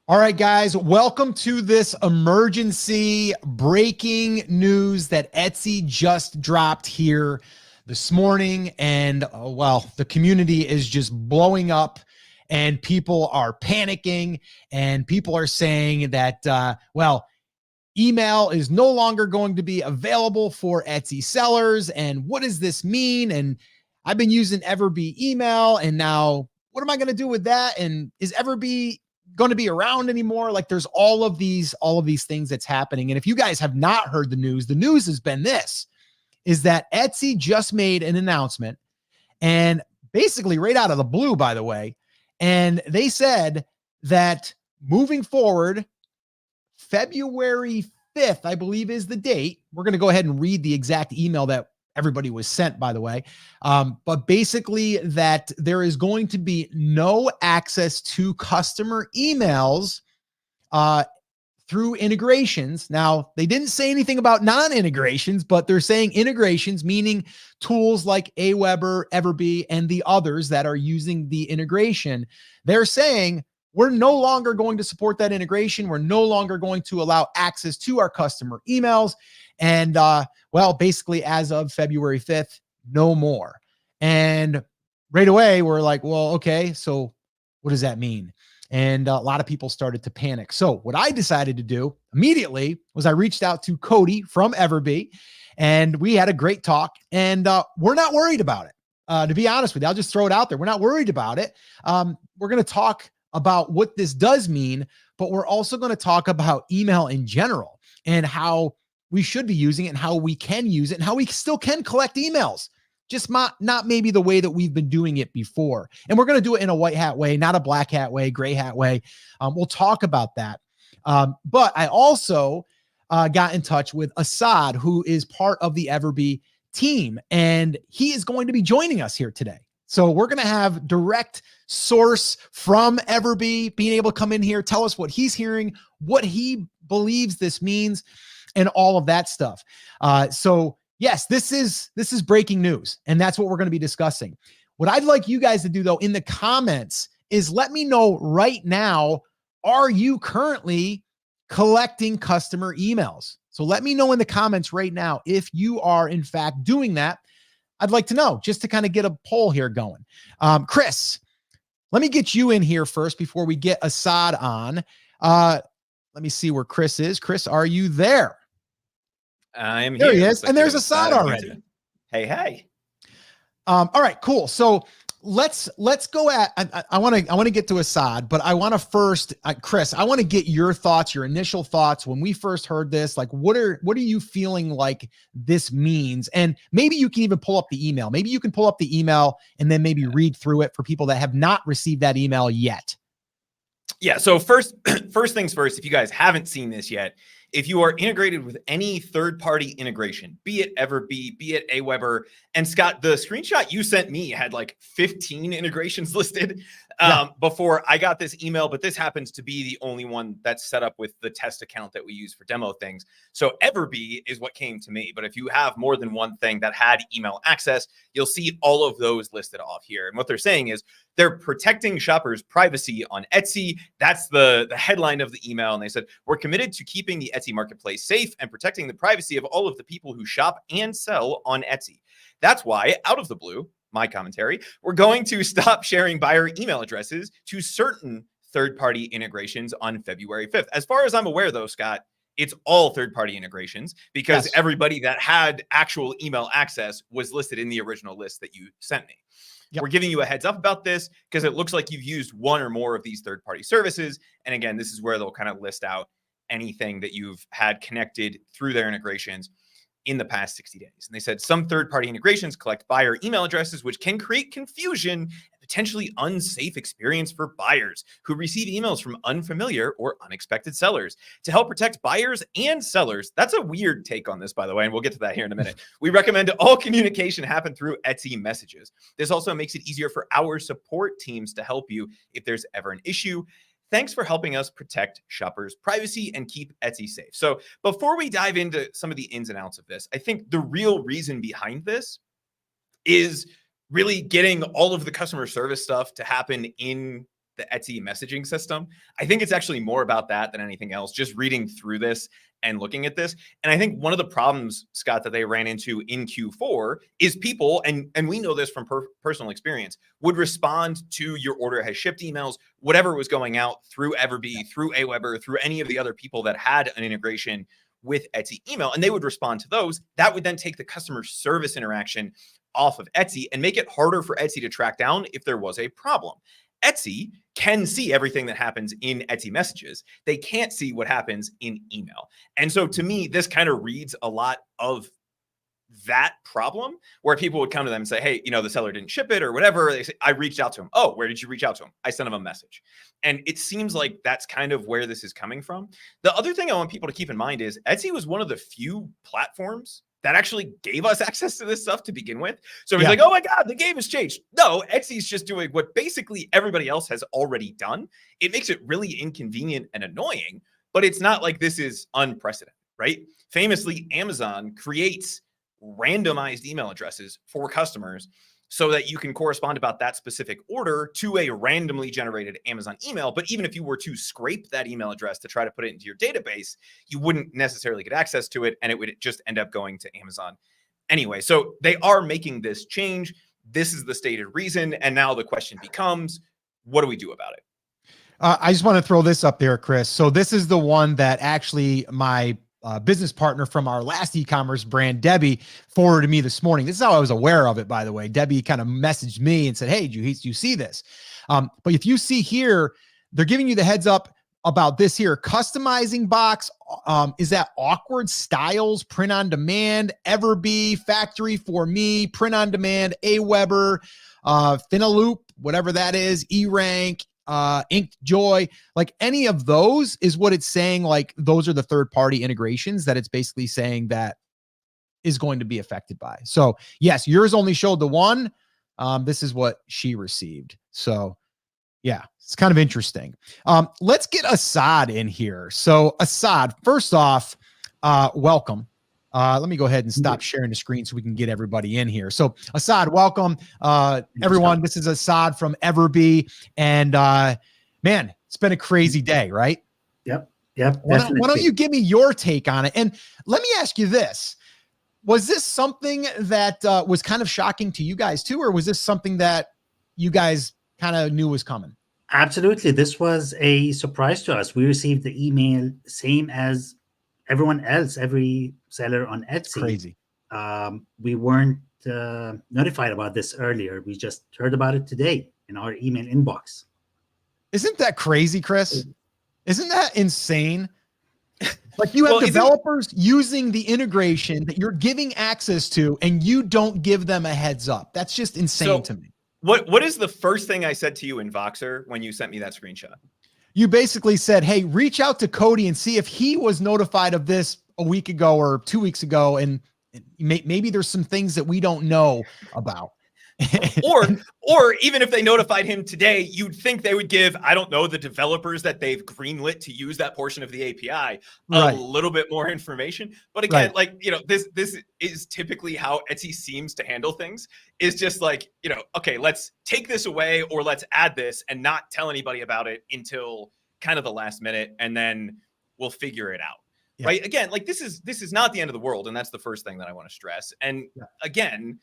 All right, guys, welcome to this emergency breaking news that Etsy just dropped here this morning. And the community is just blowing up and people are panicking and people are saying that, email is no longer going to be available for Etsy sellers. And what does this mean? And I've been using Everbee email, and now what am I going to do with that? And is Everbee going to be around anymore? Like, there's all of these things that's happening. And if you guys have not heard the news has been this, is that Etsy just made an announcement, and basically right out of the blue, by the way. And they said that moving forward, February 5th, I believe, is the date. We're going to go ahead and read the exact email that everybody was sent, by the way. But basically that there is going to be no access to customer emails through integrations. Now, they didn't say anything about non-integrations, but they're saying integrations, meaning tools like Aweber, Everbee, and the others that are using the integration. They're saying we're no longer going to support that integration. We're no longer going to allow access to our customer emails. And basically as of February 5th, no more. And right away, we're like, well, okay, so what does that mean? And a lot of people started to panic. So what I decided to do immediately was I reached out to Cody from Everbee, and we had a great talk, and we're not worried about it. To be honest with you, I'll just throw it out there. We're not worried about it. We're going to talk about what this does mean, but we're also going to talk about email in general and how we should be using it and how we can use it and how we still can collect emails, just not maybe the way that we've been doing it before. And we're going to do it in a white hat way, not a black hat way, gray hat way. We'll talk about that. But I also got in touch with Assad, who is part of the Everbee team, and he is going to be joining us here today. So we're going to have direct source from Everbee being able to come in here, tell us what he's hearing, what he believes this means, and all of that stuff. So yes, this is breaking news, and that's what we're going to be discussing. What I'd like you guys to do, though, in the comments is let me know right now, are you currently collecting customer emails? So let me know in the comments right now if you are, in fact, doing that. I'd like to know, just to kind of get a poll here going. Chris, let me get you in here first before we get Assad on. Let me see where Chris is. Chris, are you there? I am here. There He is. And there's Assad already. Hey. All right, cool. So let's go at, I want to get to Assad, but I want to first, Chris, I want to get your thoughts, your initial thoughts when we first heard this. Like, what are you feeling like this means? And maybe you can even pull up the email. Maybe you can pull up the email and then maybe read through it for people that have not received that email yet. Yeah. So first things first, if you guys haven't seen this yet, if you are integrated with any third-party integration, be it Everbee, be it Aweber, and Scott, the screenshot you sent me had like 15 integrations listed before I got this email, but this happens to be the only one that's set up with the test account that we use for demo things. So Everbee is what came to me, but if you have more than one thing that had email access, you'll see all of those listed off here. And what they're saying is they're protecting shoppers' privacy on Etsy. That's the headline of the email. And they said, we're committed to keeping the Etsy marketplace safe and protecting the privacy of all of the people who shop and sell on Etsy. That's why, out of the blue, my commentary, we're going to stop sharing buyer email addresses to certain third-party integrations on February 5th. As far as I'm aware, though, Scott, it's all third-party integrations because everybody that had actual email access was listed in the original list that you sent me. Yep. We're giving you a heads up about this because it looks like you've used one or more of these third-party services. And again, this is where they'll kind of list out anything that you've had connected through their integrations in the past 60 days. And they said some third-party integrations collect buyer email addresses, which can create confusion and potentially unsafe experience for buyers who receive emails from unfamiliar or unexpected sellers. To help protect buyers and sellers, that's a weird take on this, by the way, and we'll get to that here in a minute. We recommend all communication happen through Etsy messages. This also makes it easier for our support teams to help you if there's ever an issue. Thanks for helping us protect shoppers' privacy and keep Etsy safe. So before we dive into some of the ins and outs of this, I think the real reason behind this is really getting all of the customer service stuff to happen in the Etsy messaging system. I think it's actually more about that than anything else, just reading through this and looking at this. And I think one of the problems, Scott, that they ran into in Q4 is people, and we know this from personal experience, would respond to your order has shipped emails, whatever was going out through Everbee, through Aweber, through any of the other people that had an integration with Etsy email, and they would respond to those. That would then take the customer service interaction off of Etsy and make it harder for Etsy to track down if there was a problem. Etsy can see everything that happens in Etsy messages. They can't see what happens in email. And so to me, this kind of reads a lot of that problem where people would come to them and say, hey, the seller didn't ship it or whatever. They say, I reached out to him. Oh, where did you reach out to him? I sent him a message. And it seems like that's kind of where this is coming from. The other thing I want people to keep in mind is Etsy was one of the few platforms that actually gave us access to this stuff to begin with. So he's like, oh my God, the game has changed. No, Etsy's just doing what basically everybody else has already done. It makes it really inconvenient and annoying, but it's not like this is unprecedented, right? Famously, Amazon creates randomized email addresses for customers so that you can correspond about that specific order to a randomly generated Amazon email. But even if you were to scrape that email address to try to put it into your database, you wouldn't necessarily get access to it, and it would just end up going to Amazon anyway. So they are making this change. This is the stated reason. And now the question becomes, what do we do about it? I just want to throw this up there, Chris. So this is the one that actually my business partner from our last e-commerce brand, Debbie, forwarded me this morning. This is how I was aware of it, by the way. Debbie kind of messaged me and said, hey, do you see this? But if you see here, they're giving you the heads up about this here. Customizing box is that Awkward Styles, print on demand, Everbee, Factory for Me, print on demand, Aweber, Finaloop, whatever that is, eRank, Inked Joy, like any of those is what it's saying. Like those are the third-party integrations that it's basically saying that is going to be affected by. So yes, yours only showed the one. This is what she received. So yeah, it's kind of interesting. Let's get Assad in here. So Assad, first off, welcome. Let me go ahead and stop sharing the screen so we can get everybody in here. So Assad, welcome. Everyone, this is Assad from Everbee. And man, it's been a crazy day, right? Yep. Why don't you give me your take on it? And let me ask you this. Was this something that was kind of shocking to you guys too? Or was this something that you guys kind of knew was coming? Absolutely. This was a surprise to us. We received the email, same as everyone else, every seller on Etsy. It's crazy. We weren't notified about this earlier. We just heard about it today in our email inbox. Isn't that crazy, Chris? Isn't that insane? Like you have developers using the integration that you're giving access to, and you don't give them a heads up. That's just insane to me. What is the first thing I said to you in Voxer when you sent me that screenshot? You basically said, hey, reach out to Cody and see if he was notified of this a week ago or 2 weeks ago. And maybe there's some things that we don't know about. or even if they notified him today, you'd think they would give, I don't know, the developers that they've greenlit to use that portion of the API a little bit more information. But again, this is typically how Etsy seems to handle things, is just like, okay, let's take this away or let's add this and not tell anybody about it until kind of the last minute, and then we'll figure it out. Yeah. Right. Again, like this is not the end of the world. And that's the first thing that I want to stress. And again,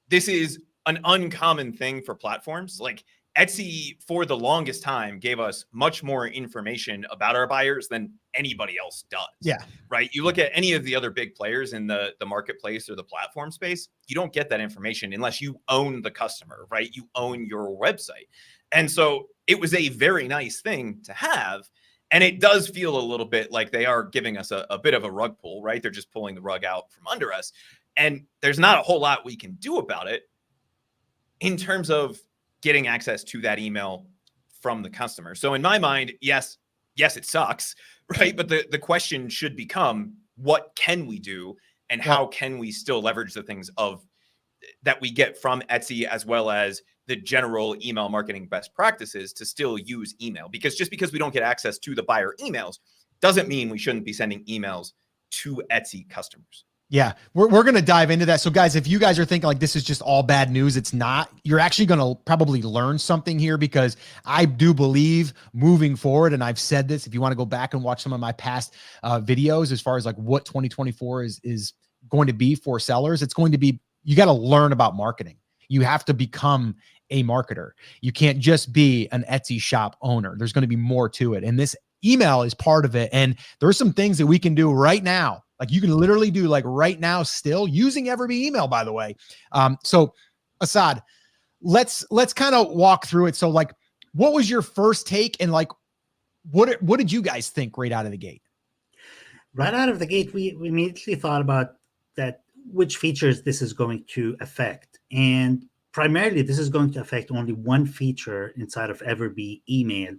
this is an uncommon thing for platforms. Like Etsy for the longest time gave us much more information about our buyers than anybody else does. Yeah. Right. You look at any of the other big players in the marketplace or the platform space, you don't get that information unless you own the customer, right? You own your website. And so it was a very nice thing to have. And it does feel a little bit like they are giving us a bit of a rug pull, right? They're just pulling the rug out from under us. And there's not a whole lot we can do about it in terms of getting access to that email from the customer. So in my mind, yes, it sucks, right? But the question should become, what can we do? And how can we still leverage the things that we get from Etsy, as well as the general email marketing best practices to still use email? Because just because we don't get access to the buyer emails doesn't mean we shouldn't be sending emails to Etsy customers. Yeah, we're going to dive into that. So guys, if you guys are thinking like this is just all bad news, it's not. You're actually going to probably learn something here, because I do believe moving forward, and I've said this, if you want to go back and watch some of my past videos as far as like what 2024 is going to be for sellers, it's going to be, you got to learn about marketing. You have to become a marketer. You can't just be an Etsy shop owner. There's going to be more to it. And this email is part of it. And there's some things that we can do right now. Like you can literally do like right now still using Everbee email, by the way. So Assad, let's kind of walk through it. So like, what was your first take, and like, what did you guys think right out of the gate? Right out of the gate, we immediately thought about that, which features this is going to affect. And primarily, this is going to affect only one feature inside of Everbee email,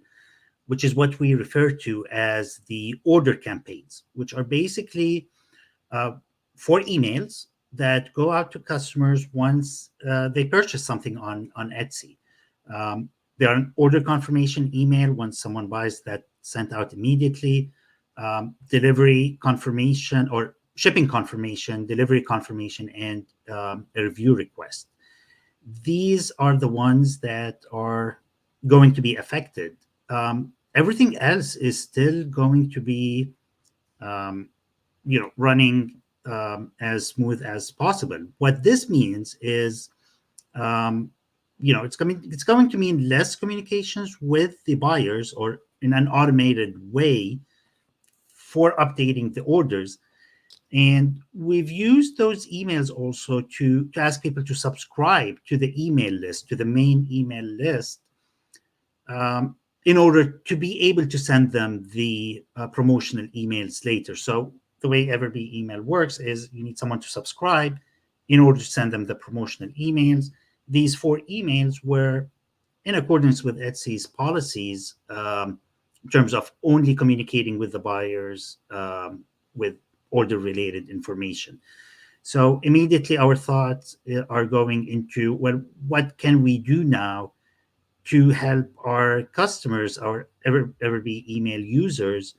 which is what we refer to as the order campaigns, which are basically for emails that go out to customers once they purchase something on Etsy. They're an order confirmation email. Once someone buys, that sent out immediately. Delivery confirmation or shipping confirmation, delivery confirmation, and a review request. These are the ones that are going to be affected. Everything else is still going to be, running as smooth as possible. What this means is, it's going to mean less communications with the buyers, or in an automated way for updating the orders. And we've used those emails also to ask people to subscribe to the email list, to the main email list, in order to be able to send them the promotional emails later. So the way Everbee email works is you need someone to subscribe in order to send them the promotional emails. These 4 emails were in accordance with Etsy's policies in terms of only communicating with the buyers with order-related information. So immediately our thoughts are going into, well, what can we do now to help our customers, our Everbee email users,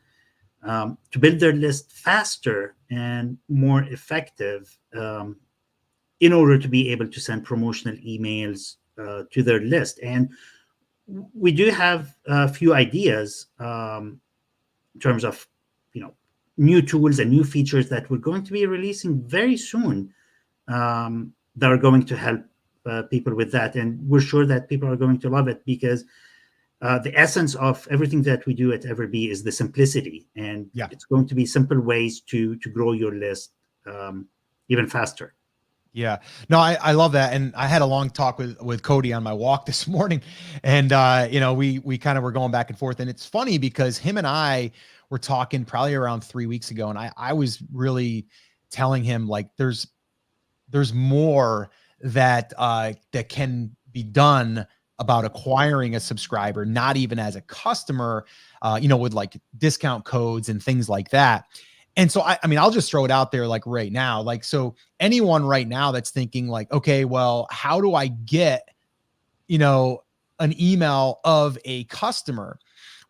to build their list faster and more effective in order to be able to send promotional emails to their list. And we do have a few ideas in terms of, new tools and new features that we're going to be releasing very soon that are going to help people with that. And we're sure that people are going to love it, because the essence of everything that we do at Everbee is the simplicity. And it's going to be simple ways to grow your list even faster. Yeah, no, I love that. And I had a long talk with Cody on my walk this morning, and we kind of were going back and forth. And it's funny because him and I were talking probably around 3 weeks ago, and I was really telling him like there's more that that can be done about acquiring a subscriber, not even as a customer, with like discount codes and things like that. And so, I mean, I'll just throw it out there like right now, like, so anyone right now that's thinking like, okay, well, how do I get, an email of a customer?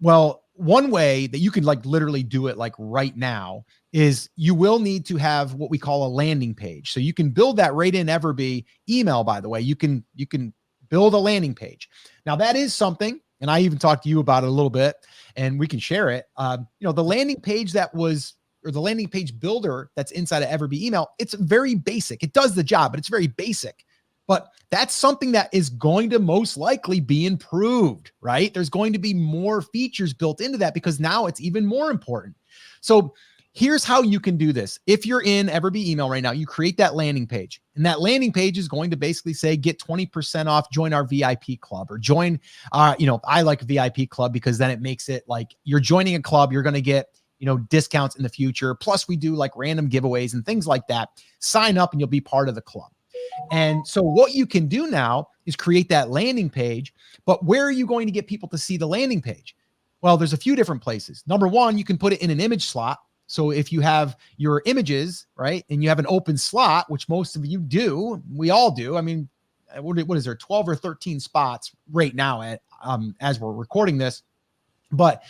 Well, one way that you can like literally do it like right now is you will need to have what we call a landing page. So you can build that right in Everbee email, by the way. You can build a landing page. Now that is something, and I even talked to you about it a little bit, and we can share it. The landing page or the landing page builder that's inside of Everbee email, it's very basic. It does the job, but it's very basic. But that's something that is going to most likely be improved, right? There's going to be more features built into that because now it's even more important. So here's how you can do this. If you're in Everbee email right now, you create that landing page, and that landing page is going to basically say, get 20% off, join our VIP club, or join, I like VIP club because then it makes it like you're joining a club, you're going to get, discounts in the future. Plus we do like random giveaways and things like that. Sign up and you'll be part of the club. And so what you can do now is create that landing page, but where are you going to get people to see the landing page? Well, there's a few different places. Number one, you can put it in an image slot. So if you have your images, right, and you have an open slot, which most of you do, we all do. I mean, what is there, 12 or 13 spots right now as we're recording this. But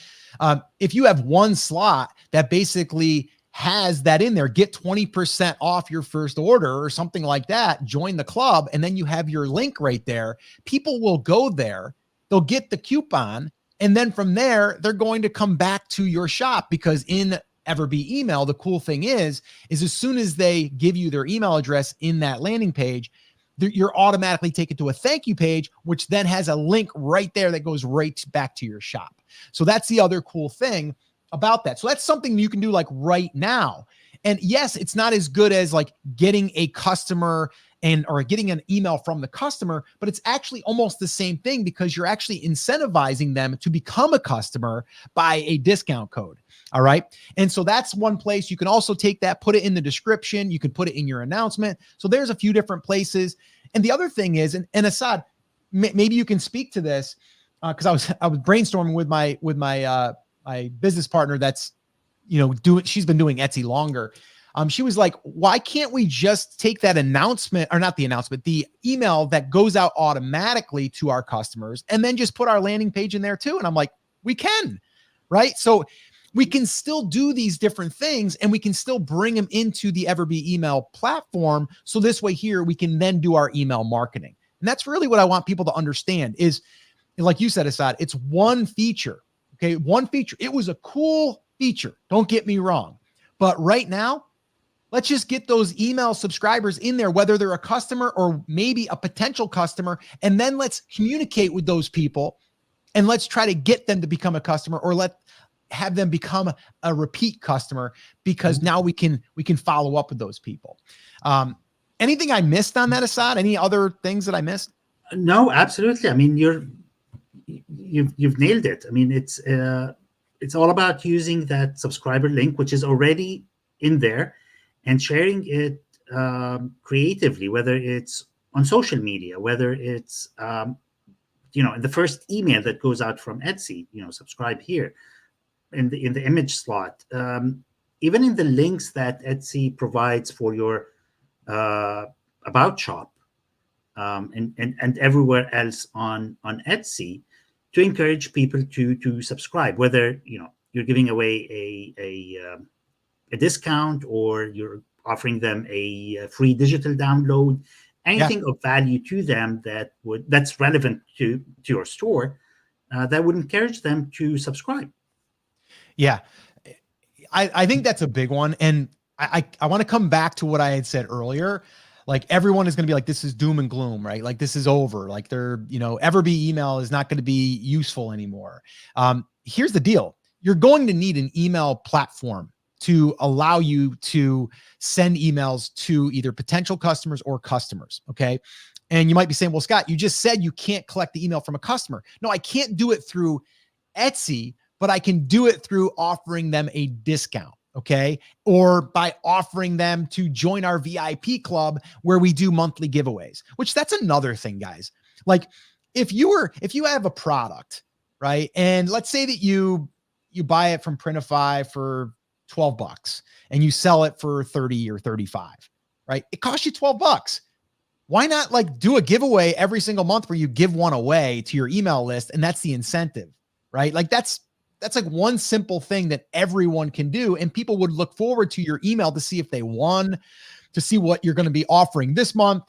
if you have one slot that basically has that in there. Get 20% off your first order or something like that. Join the club. And then you have your link right there. People will go there. They'll get the coupon. And then from there, they're going to come back to your shop, because in Everbee email, the cool thing is as soon as they give you their email address in that landing page, you're automatically taken to a thank you page, which then has a link right there that goes right back to your shop. So that's the other cool thing about that. So that's something you can do like right now. And yes, it's not as good as like getting a customer or getting an email from the customer, but it's actually almost the same thing, because you're actually incentivizing them to become a customer by a discount code. All right. And so that's one place. You can also take that, put it in the description. You can put it in your announcement. So there's a few different places. And the other thing is, and Assad, maybe you can speak to this, because I was brainstorming with my business partner that's, she's been doing Etsy longer. She was like, why can't we just take that announcement, or not the announcement, the email that goes out automatically to our customers, and then just put our landing page in there too? And I'm like, we can, right? So we can still do these different things, and we can still bring them into the Everbee email platform. So this way here, we can then do our email marketing. And that's really what I want people to understand is, like you said, Assad, it's one feature. Okay. One feature. It was a cool feature. Don't get me wrong. But right now, let's just get those email subscribers in there, whether they're a customer or maybe a potential customer. And then let's communicate with those people, and let's try to get them to become a customer, or have them become a repeat customer, because now we can follow up with those people. Anything I missed on that, Assad? Any other things that I missed? No, absolutely. I mean, you've nailed it. I mean, it's all about using that subscriber link, which is already in there, and sharing it creatively, whether it's on social media, whether it's in the first email that goes out from Etsy, subscribe here, in the image slot, even in the links that Etsy provides for your about shop, and everywhere else on Etsy, to encourage people to subscribe, whether you're giving away a discount, or you're offering them a free digital download, anything of value to them that's relevant to your store, that would encourage them to subscribe. Yeah, I think that's a big one. And I want to come back to what I had said earlier. Like, everyone is going to be like, this is doom and gloom, right? Like, this is over. Like, Everbee email is not going to be useful anymore. Here's the deal. You're going to need an email platform to allow you to send emails to either potential customers or customers. Okay. And you might be saying, well, Scott, you just said you can't collect the email from a customer. No, I can't do it through Etsy, but I can do it through offering them a discount. Okay. Or by offering them to join our VIP club, where we do monthly giveaways, which that's another thing, guys. Like, if you have a product, right? And let's say that you buy it from Printify for $12 and you sell it for 30 or 35, right? It costs you $12. Why not do a giveaway every single month where you give one away to your email list? And that's the incentive, right? That's like one simple thing that everyone can do. And people would look forward to your email to see if they won, to see what you're going to be offering this month.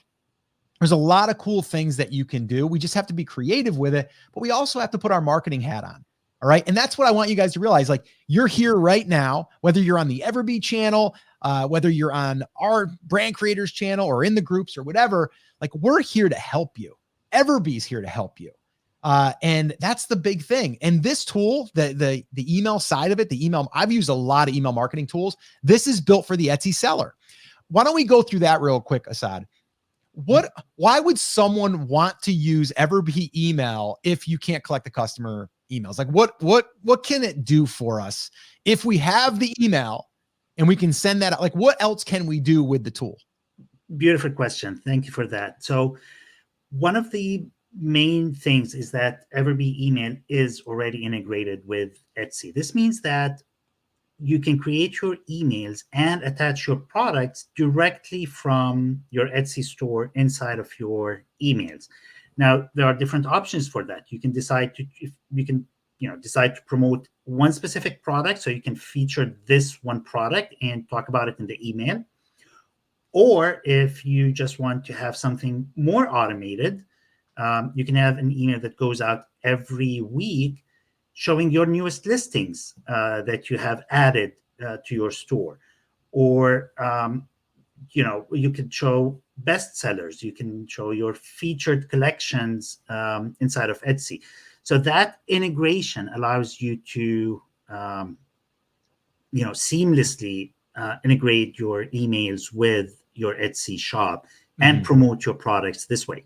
There's a lot of cool things that you can do. We just have to be creative with it, but we also have to put our marketing hat on. All right. And that's what I want you guys to realize. Like, you're here right now, whether you're on the Everbee channel, whether you're on our brand creators channel or in the groups or whatever, like, we're here to help you. Everbee's here to help you. And that's the big thing. And this tool, the email side of it, I've used a lot of email marketing tools. This is built for the Etsy seller. Why don't we go through that real quick, Assad? Why would someone want to use Everbee email if you can't collect the customer emails? Like, what can it do for us if we have the email and we can send that out? Like, what else can we do with the tool? Beautiful question. Thank you for that. So one of the main things is that Everbee email is already integrated with Etsy. This means that you can create your emails and attach your products directly from your Etsy store inside of your emails. Now, there are different options for that. You can decide to promote one specific product, so you can feature this one product and talk about it in the email. Or if you just want to have something more automated, you can have an email that goes out every week showing your newest listings that you have added to your store. Or you can show bestsellers. You can show your featured collections inside of Etsy. So that integration allows you to, seamlessly integrate your emails with your Etsy shop and promote your products this way.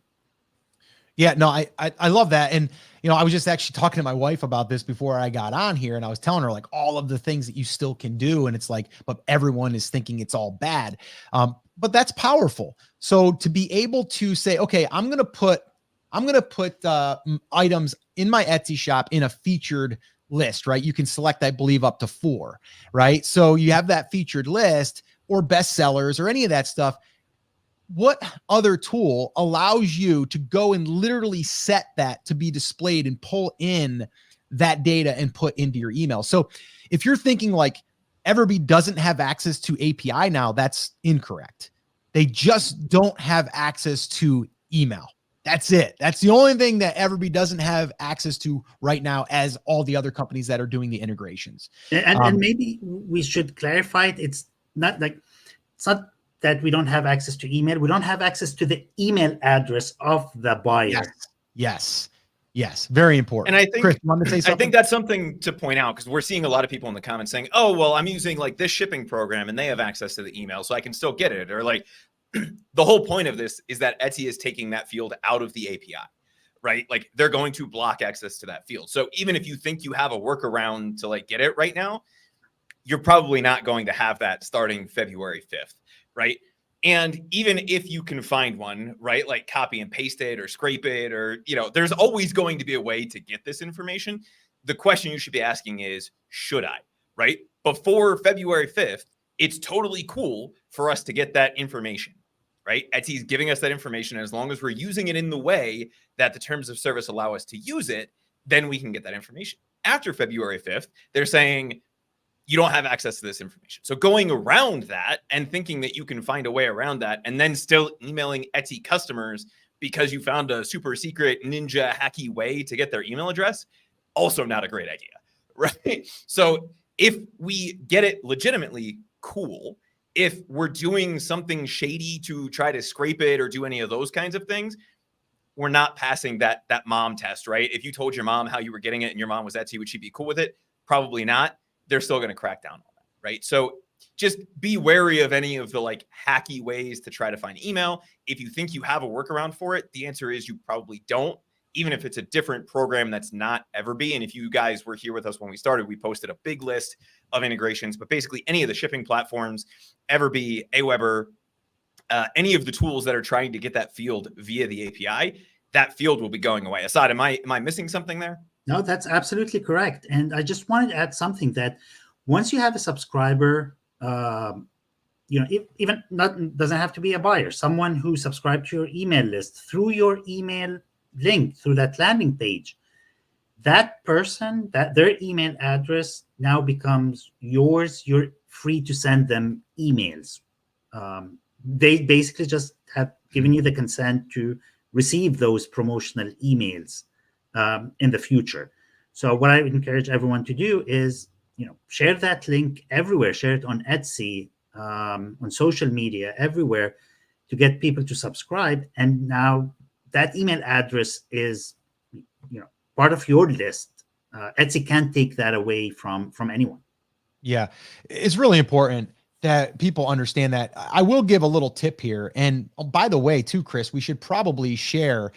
Yeah, no, I love that. And, I was just actually talking to my wife about this before I got on here, and I was telling her like all of the things that you still can do. And it's like, but everyone is thinking it's all bad. But that's powerful. So to be able to say, okay, I'm going to put items in my Etsy shop in a featured list, right? You can select, I believe, up to 4, right? So you have that featured list or bestsellers or any of that stuff. What other tool allows you to go and literally set that to be displayed and pull in that data and put into your email? So if you're thinking like Everbee doesn't have access to API now, that's incorrect. They just don't have access to email. That's it. That's the only thing that Everbee doesn't have access to right now, as all the other companies that are doing the integrations. And maybe we should clarify it. It's not that we don't have access to email. We don't have access to the email address of the buyer. Yes. Very important. And I think, Chris, you want to say something? I think that's something to point out, because we're seeing a lot of people in the comments saying, oh, well, I'm using like this shipping program and they have access to the email, so I can still get it. Or like, the whole point of this is that Etsy is taking that field out of the API, right? Like they're going to block access to that field. So even if you think you have a workaround to like get it right now, you're probably not going to have that starting February 5th, right? And even if you can find one, right, like copy and paste it or scrape it, or, there's always going to be a way to get this information. The question you should be asking is, should I, right? Before February 5th, it's totally cool for us to get that information, right? Etsy's giving us that information. As long as we're using it in the way that the terms of service allow us to use it, then we can get that information. After February 5th, they're saying, you don't have access to this information. So going around that and thinking that you can find a way around that, and then still emailing Etsy customers because you found a super secret ninja hacky way to get their email address, also not a great idea, right? So if we get it legitimately, cool. If we're doing something shady to try to scrape it or do any of those kinds of things, we're not passing that mom test, right? If you told your mom how you were getting it and your mom was Etsy, would she be cool with it? Probably not. They're still going to crack down on that, right? So just be wary of any of the like hacky ways to try to find email. If you think you have a workaround for it, the answer is you probably don't, even if it's a different program that's not Everbee. And if you guys were here with us when we started, we posted a big list of integrations, but basically any of the shipping platforms, Everbee, Aweber, any of the tools that are trying to get that field via the API, that field will be going away. Asad, am I missing something there? No, that's absolutely correct. And I just wanted to add something that once you have a subscriber, even not doesn't have to be a buyer, someone who subscribed to your email list through your email link, through that landing page, that person, that their email address now becomes yours. You're free to send them emails. They basically just have given you the consent to receive those promotional emails in the future. So what I would encourage everyone to do is, share that link everywhere. Share it on Etsy, on social media, everywhere, to get people to subscribe. And now that email address is, part of your list. Etsy can't take that away from anyone. Yeah, it's really important that people understand that. I will give a little tip here. And by the way, too, Chris, we should probably share,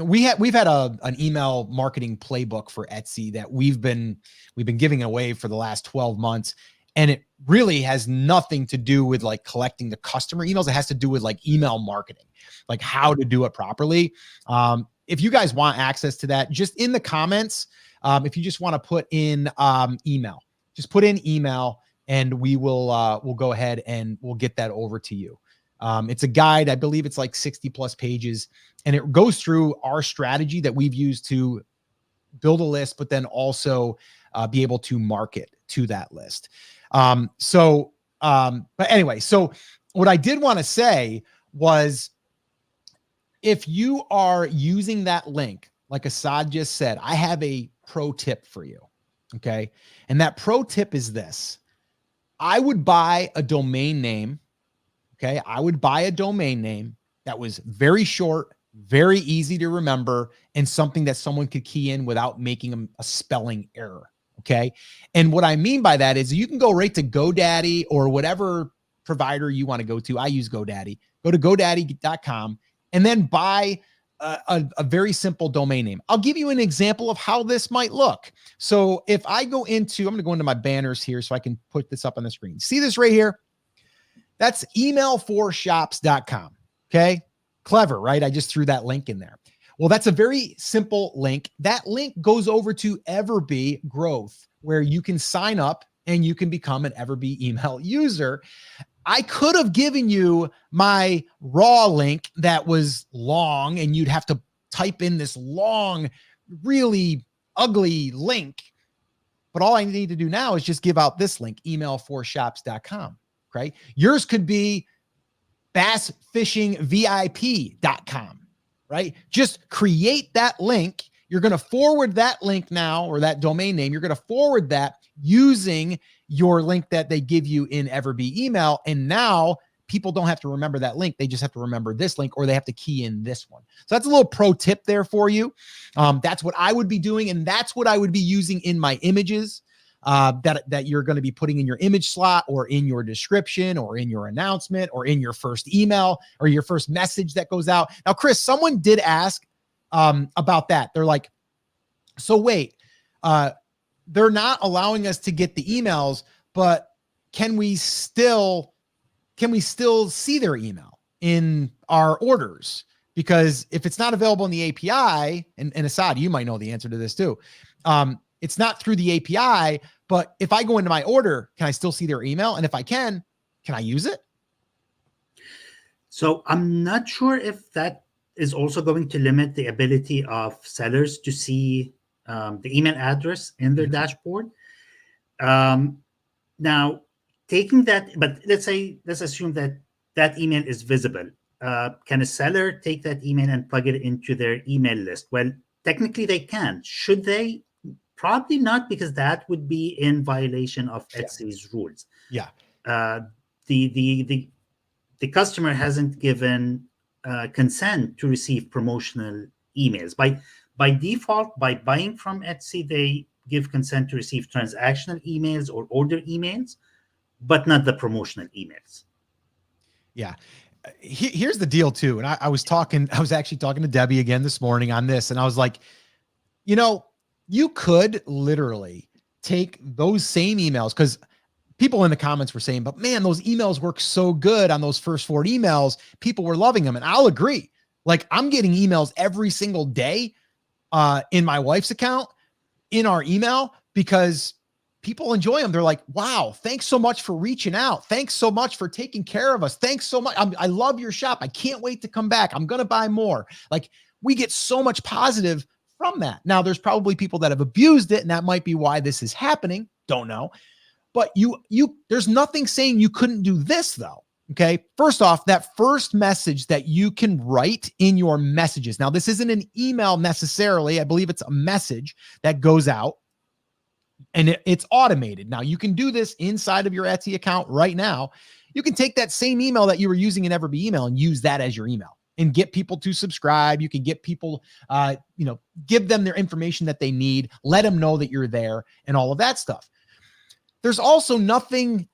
we've had an email marketing playbook for Etsy that we've been giving away for the last 12 months. And it really has nothing to do with like collecting the customer emails. It has to do with like email marketing, like how to do it properly. If you guys want access to that, just in the comments, if you just want to put in email, just put in email, and we will we'll go ahead and we'll get that over to you. It's a guide. I believe it's like 60 plus pages, and it goes through our strategy that we've used to build a list, but then also be able to market to that list. But anyway, so what I did want to say was, if you are using that link, like Assad just said, I have a pro tip for you. Okay. And that pro tip is this: I would buy a domain name. Okay. I would buy a domain name that was very short, very easy to remember, and something that someone could key in without making a spelling error. Okay. And what I mean by that is you can go right to GoDaddy or whatever provider you want to go to. I use GoDaddy. Go to GoDaddy.com and then buy a very simple domain name. I'll give you an example of how this might look. So if I go into, I'm going to go into my banners here so I can put this up on the screen. See this right here? That's email4shops.com. Okay. Clever, right? I just threw that link in there. Well, that's a very simple link. That link goes over to Everbee Growth, where you can sign up and you can become an Everbee email user. I could have given you my raw link that was long, and you'd have to type in this long, really ugly link. But all I need to do now is just give out this link, email4shops.com. Okay. Yours could be bassfishingvip.com, right? Just create that link. You're going to forward that link now, or that domain name. You're going to forward that using your link that they give you in Everbee email. And now people don't have to remember that link. They just have to remember this link, or they have to key in this one. So that's a little pro tip there for you. That's what I would be doing. And that's what I would be using in my images that you're going to be putting in your image slot, or in your description, or in your announcement, or in your first email, or your first message that goes out. Now, Chris, someone did ask about that. They're like, so wait, they're not allowing us to get the emails, but can we still see their email in our orders? Because if it's not available in the API, and Assad, you might know the answer to this too. It's not through the API, but if I go into my order, can I still see their email? And if I can I use it? So I'm not sure if that is also going to limit the ability of sellers to see the email address in their dashboard. Now, taking that, but let's assume that email is visible. Can a seller take that email and plug it into their email list? Well, technically they can. Should they? Probably not, because that would be in violation of Etsy's rules. Yeah. The customer hasn't given consent to receive promotional emails. By default, by buying from Etsy, they give consent to receive transactional emails or order emails, but not the promotional emails. Yeah. Here's the deal too. And I was actually talking to Debbie again this morning on this. And I was like, you could literally take those same emails, because people in the comments were saying, but man, those emails work so good on those first 4 emails. People were loving them. And I'll agree. Like, I'm getting emails every single day in my wife's account, in our email, because people enjoy them. They're like, wow, thanks so much for reaching out. Thanks so much for taking care of us. Thanks so much. I love your shop. I can't wait to come back. I'm going to buy more. Like, we get so much positive from that. Now, there's probably people that have abused it, and that might be why this is happening. Don't know. But there's nothing saying you couldn't do this though. Okay. First off, that first message that you can write in your messages. Now, this isn't an email necessarily. I believe it's a message that goes out, and it's automated. Now, you can do this inside of your Etsy account right now. You can take that same email that you were using in Everbee email and use that as your email, and get people to subscribe. You can get people, give them their information that they need, let them know that you're there, and all of that stuff. There's also nothing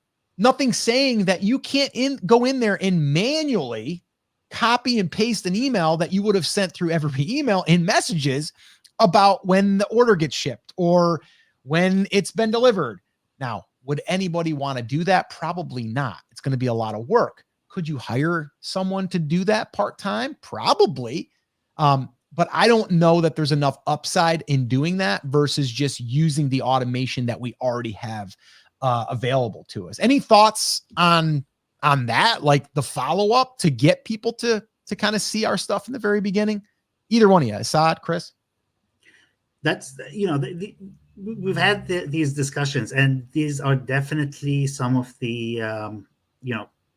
saying that you can't go in there and manually copy and paste an email that you would have sent through Everbee email in messages about when the order gets shipped or when it's been delivered. Now, would anybody want to do that? Probably not. It's going to be a lot of work. Could you hire someone to do that part-time? Probably. But I don't know that there's enough upside in doing that versus just using the automation that we already have available to us. Any thoughts on that? Like the follow-up to get people to kind of see our stuff in the very beginning? Either one of you, Assad, Chris? That's, we've had these discussions, and these are definitely some of the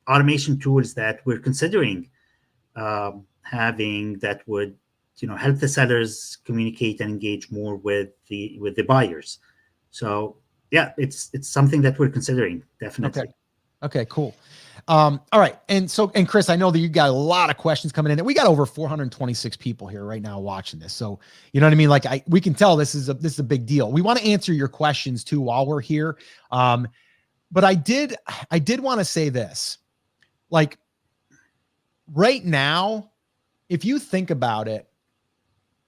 automation tools that we're considering having that would help the sellers communicate and engage more with the buyers. So yeah, it's something that we're considering, definitely. Okay, cool. All right. And Chris, I know that you got a lot of questions coming in, and we got over 426 people here right now watching this. So, you know what I mean? Like we can tell this is a big deal. We want to answer your questions too while we're here. But I did want to say this, like right now, if you think about it,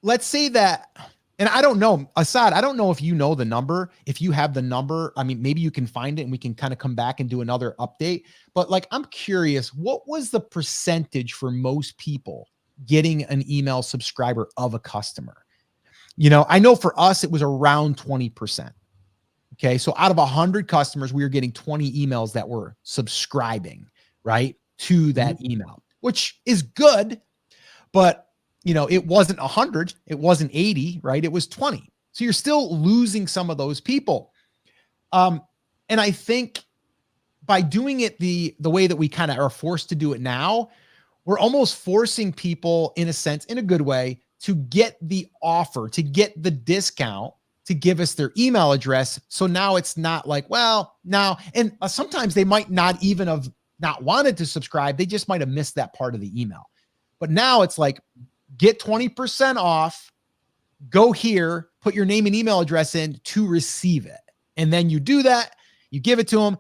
let's say that, and I don't know, Assad, I don't know if you know the number, if you have the number. I mean, maybe you can find it and we can kind of come back and do another update. But like, I'm curious, what was the percentage for most people getting an email subscriber of a customer? I know for us, it was around 20%. Okay. So out of 100 customers, we were getting 20 emails that were subscribing, right, to that email, which is good. But it wasn't 100, it wasn't 80, right? It was 20. So you're still losing some of those people. And I think by doing it the way that we kind of are forced to do it now, we're almost forcing people, in a sense, in a good way, to get the offer, to get the discount, to give us their email address. So now it's not like, well, now, and sometimes they might not even have not wanted to subscribe. They just might have missed that part of the email. But now it's like, get 20% off, go here, put your name and email address in to receive it. And then you do that, you give it to them.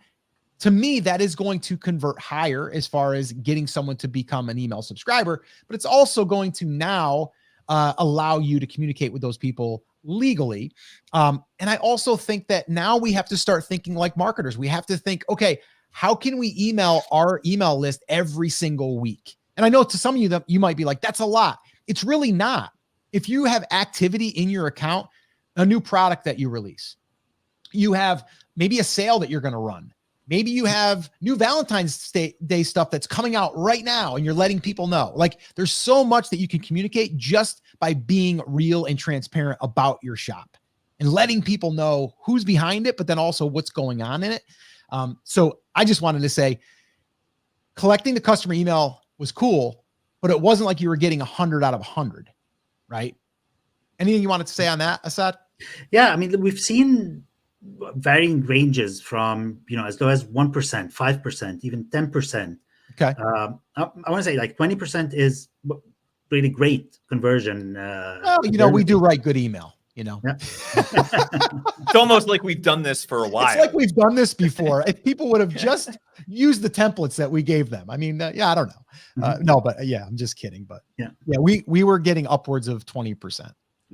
To me, that is going to convert higher as far as getting someone to become an email subscriber, but it's also going to now allow you to communicate with those people legally. And I also think that now we have to start thinking like marketers. We have to think, okay, how can we email our email list every single week? And I know to some of you that you might be like, that's a lot. It's really not. If you have activity in your account, a new product that you release, you have maybe a sale that you're going to run. Maybe you have new Valentine's Day stuff that's coming out right now and you're letting people know. Like there's so much that you can communicate just by being real and transparent about your shop and letting people know who's behind it, but then also what's going on in it. So I just wanted to say, collecting the customer email was cool, but it wasn't like you were getting 100 out of 100, right? Anything you wanted to say on that, Assad? Yeah, I mean, we've seen varying ranges from, as low as 1%, 5%, even 10%. Okay. I want to say like 20% is really great conversion. Well, we do write good email, Yeah. It's almost like we've done this for a while. It's like we've done this before. If people would have just used the templates that we gave them. I mean, I don't know. No, but yeah, I'm just kidding. But yeah, we were getting upwards of 20%.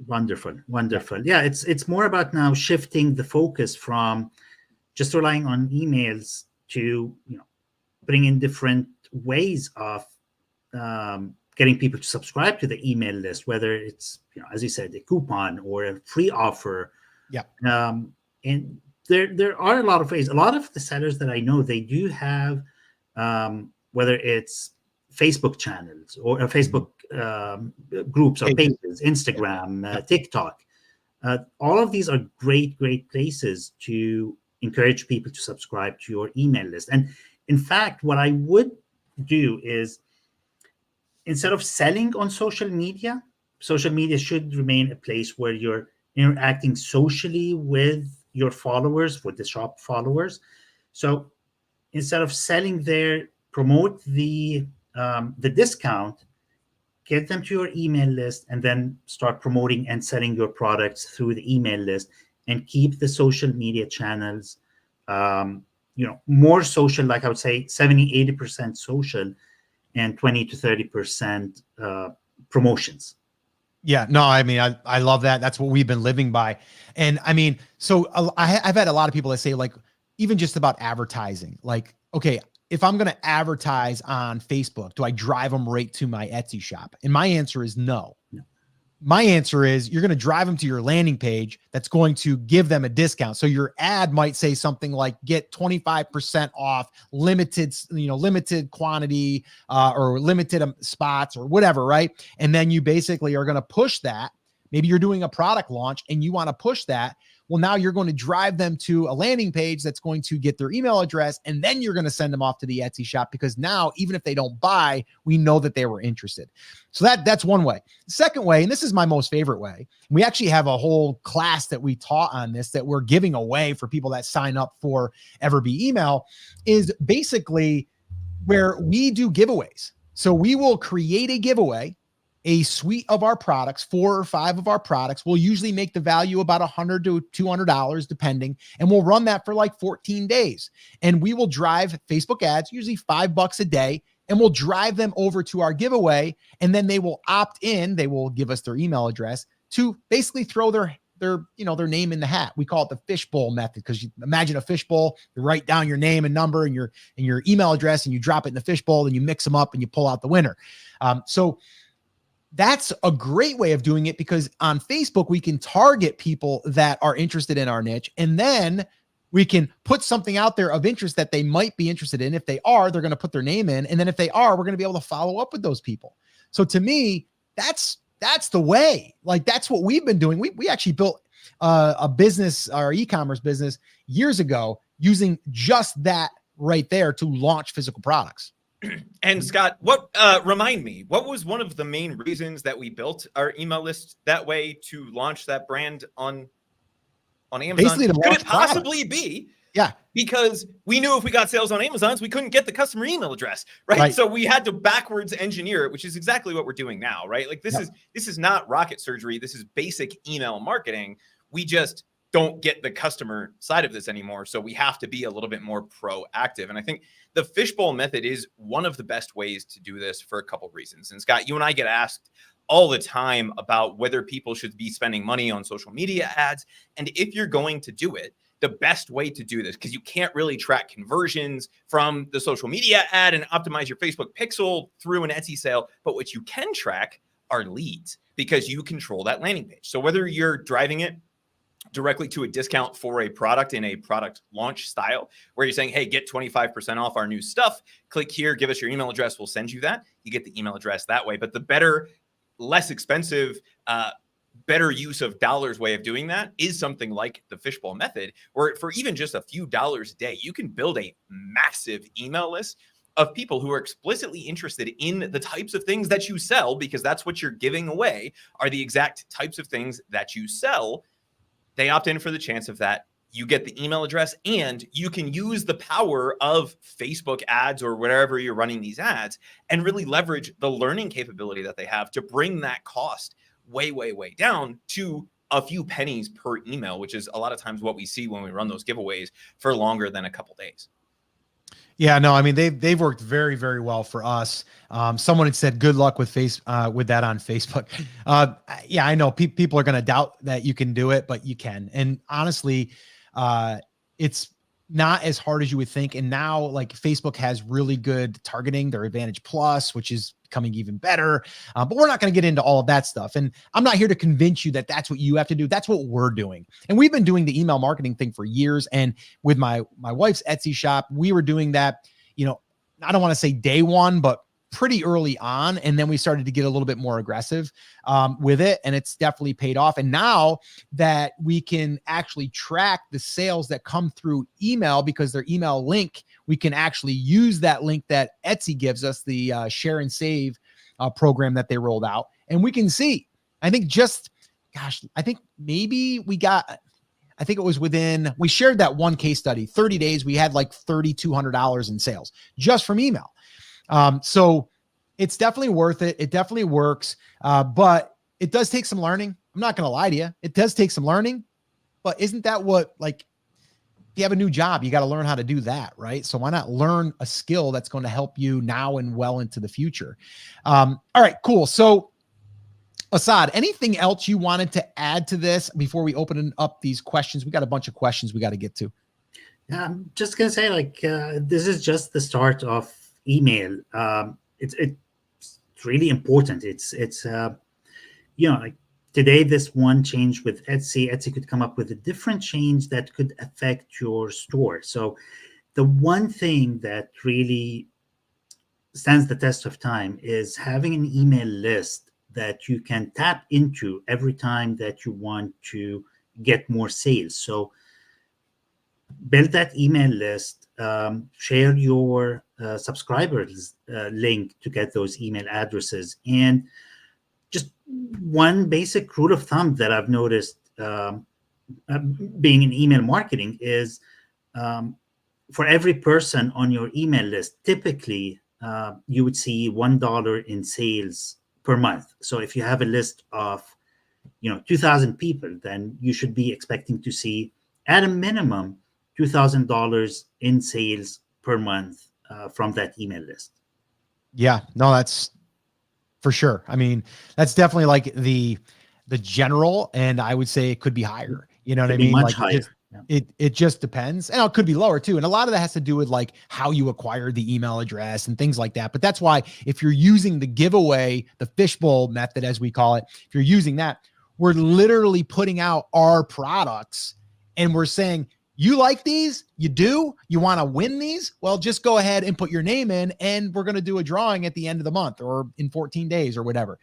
Wonderful. Yeah, it's more about now shifting the focus from just relying on emails to bring in different ways of getting people to subscribe to the email list, whether it's as you said, a coupon or a free offer. Yeah. And there are a lot of ways. A lot of the sellers that I know, they do have whether it's Facebook channels or Facebook groups or pages, Instagram, TikTok. All of these are great places to encourage people to subscribe to your email list. And in fact, what I would do is, instead of selling on social media should remain a place where you're interacting socially with your followers, with the shop followers. So instead of selling there, promote the discount, get them to your email list, and then start promoting and selling your products through the email list, and keep the social media channels, more social, like I would say 70-80% social and 20 to 30% promotions. Yeah, no, I mean, I love that. That's what we've been living by. And I mean, so I've had a lot of people that say, like, even just about advertising, like, okay, if I'm going to advertise on Facebook, do I drive them right to my Etsy shop? And my answer is no. My answer is you're going to drive them to your landing page that's going to give them a discount. So your ad might say something like, get 25% off limited quantity or limited spots or whatever, right? And then you basically are going to push that. Maybe you're doing a product launch and you want to push that. Well, now you're going to drive them to a landing page that's going to get their email address, and then you're going to send them off to the Etsy shop, because now even if they don't buy, we know that they were interested. So that's one way. Second way, and this is my most favorite way, we actually have a whole class that we taught on this that we're giving away for people that sign up for Everbee email, is basically where we do giveaways. So we will create a giveaway, a suite of our products, 4 or 5 of our products. We'll usually make the value about $100 to $200 depending, and we'll run that for like 14 days. And we will drive Facebook ads, usually $5 a day, and we'll drive them over to our giveaway, and then they will opt in. They will give us their email address to basically throw their name in the hat. We call it the fishbowl method, because you imagine a fishbowl, you write down your name and number and your email address, and you drop it in the fishbowl, and you mix them up and you pull out the winner. So that's a great way of doing it, because on Facebook, we can target people that are interested in our niche, and then we can put something out there of interest that they might be interested in. If they are, they're going to put their name in. And then if they are, we're going to be able to follow up with those people. So to me, that's the way. Like, that's what we've been doing. We actually built a business, our e-commerce business, years ago, using just that right there to launch physical products. And Scott, remind me, what was one of the main reasons that we built our email list that way, to launch that brand on Amazon? Basically, could it possibly be? Yeah. Because we knew if we got sales on Amazon, we couldn't get the customer email address, right? So we had to backwards engineer it, which is exactly what we're doing now, right? Like, this is not rocket surgery. This is basic email marketing. We just don't get the customer side of this anymore. So we have to be a little bit more proactive. And I think the fishbowl method is one of the best ways to do this for a couple of reasons. And Scott, you and I get asked all the time about whether people should be spending money on social media ads. And if you're going to do it, the best way to do this, because you can't really track conversions from the social media ad and optimize your Facebook pixel through an Etsy sale, but what you can track are leads, because you control that landing page. So whether you're driving it directly to a discount for a product in a product launch style, where you're saying, hey, get 25% off our new stuff, click here, give us your email address, we'll send you that. You get the email address that way. But the better, less expensive, better use of dollars way of doing that is something like the fishbowl method, where for even just a few dollars a day, you can build a massive email list of people who are explicitly interested in the types of things that you sell, because that's what you're giving away, are the exact types of things that you sell. They opt in for the chance of that. You get the email address, and you can use the power of Facebook ads or wherever you're running these ads and really leverage the learning capability that they have to bring that cost way, way, way down to a few pennies per email, which is a lot of times what we see when we run those giveaways for longer than a couple days. Yeah, no, I mean, they've worked very, very well for us. Someone had said, good luck with with that on Facebook. Yeah, I know people are going to doubt that you can do it, but you can. And honestly, it's not as hard as you would think. And now, like, Facebook has really good targeting, their Advantage Plus, which is becoming even better. But we're not going to get into all of that stuff. And I'm not here to convince you that that's what you have to do. That's what we're doing. And we've been doing the email marketing thing for years. And with my wife's Etsy shop, we were doing that, I don't want to say day one, but pretty early on. And then we started to get a little bit more aggressive with it. And it's definitely paid off. And now that we can actually track the sales that come through email, because their email link, we can actually use that link that Etsy gives us, the share and save program that they rolled out. And we can see, I think maybe it was we shared that one case study, 30 days, we had like $3,200 in sales just from email. So it's definitely worth it. It definitely works. But it does take some learning. I'm not going to lie to you. It does take some learning, but isn't that what, like, if you have a new job, you got to learn how to do that, right? So why not learn a skill that's going to help you now and well into the future? All right, cool. So Asad, anything else you wanted to add to this before we open up these questions? We got a bunch of questions we got to get to. I'm just going to say, this is just the start of email. It's really important. It's like today, this one change with Etsy could come up with a different change that could affect your store. So the one thing that really stands the test of time is having an email list that you can tap into every time that you want to get more sales. So build that email list, share your subscribers link to get those email addresses. And just one basic rule of thumb that I've noticed being in email marketing is for every person on your email list, typically you would see $1 in sales per month. So if you have a list of 2,000 people, then you should be expecting to see at a minimum $2,000 in sales per month from that email list. Yeah, no, that's for sure. I mean, that's definitely like the general, and I would say it could be higher. You know what I mean? Much like higher. It just depends. And it could be lower too. And a lot of that has to do with like how you acquire the email address and things like that. But that's why if you're using the giveaway, the fishbowl method, as we call it, if you're using that, we're literally putting out our products and we're saying, you like these? You do? You want to win these? Well, just go ahead and put your name in and we're going to do a drawing at the end of the month or in 14 days or whatever.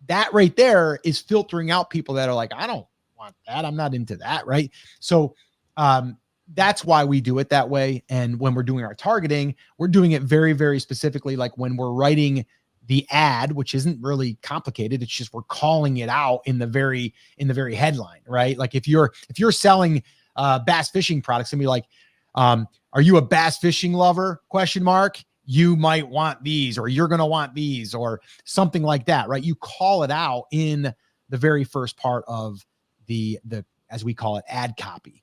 That right there is filtering out people that are like, I don't want that. I'm not into that. Right. So that's why we do it that way. And when we're doing our targeting, we're doing it very, very specifically. Like when we're writing the ad, which isn't really complicated. It's just we're calling it out in the very headline, right? Like if you're selling bass fishing products and be like, are you a bass fishing lover? ? You might want these, or you're going to want these, or something like that, right? You call it out in the very first part of the as we call it, ad copy.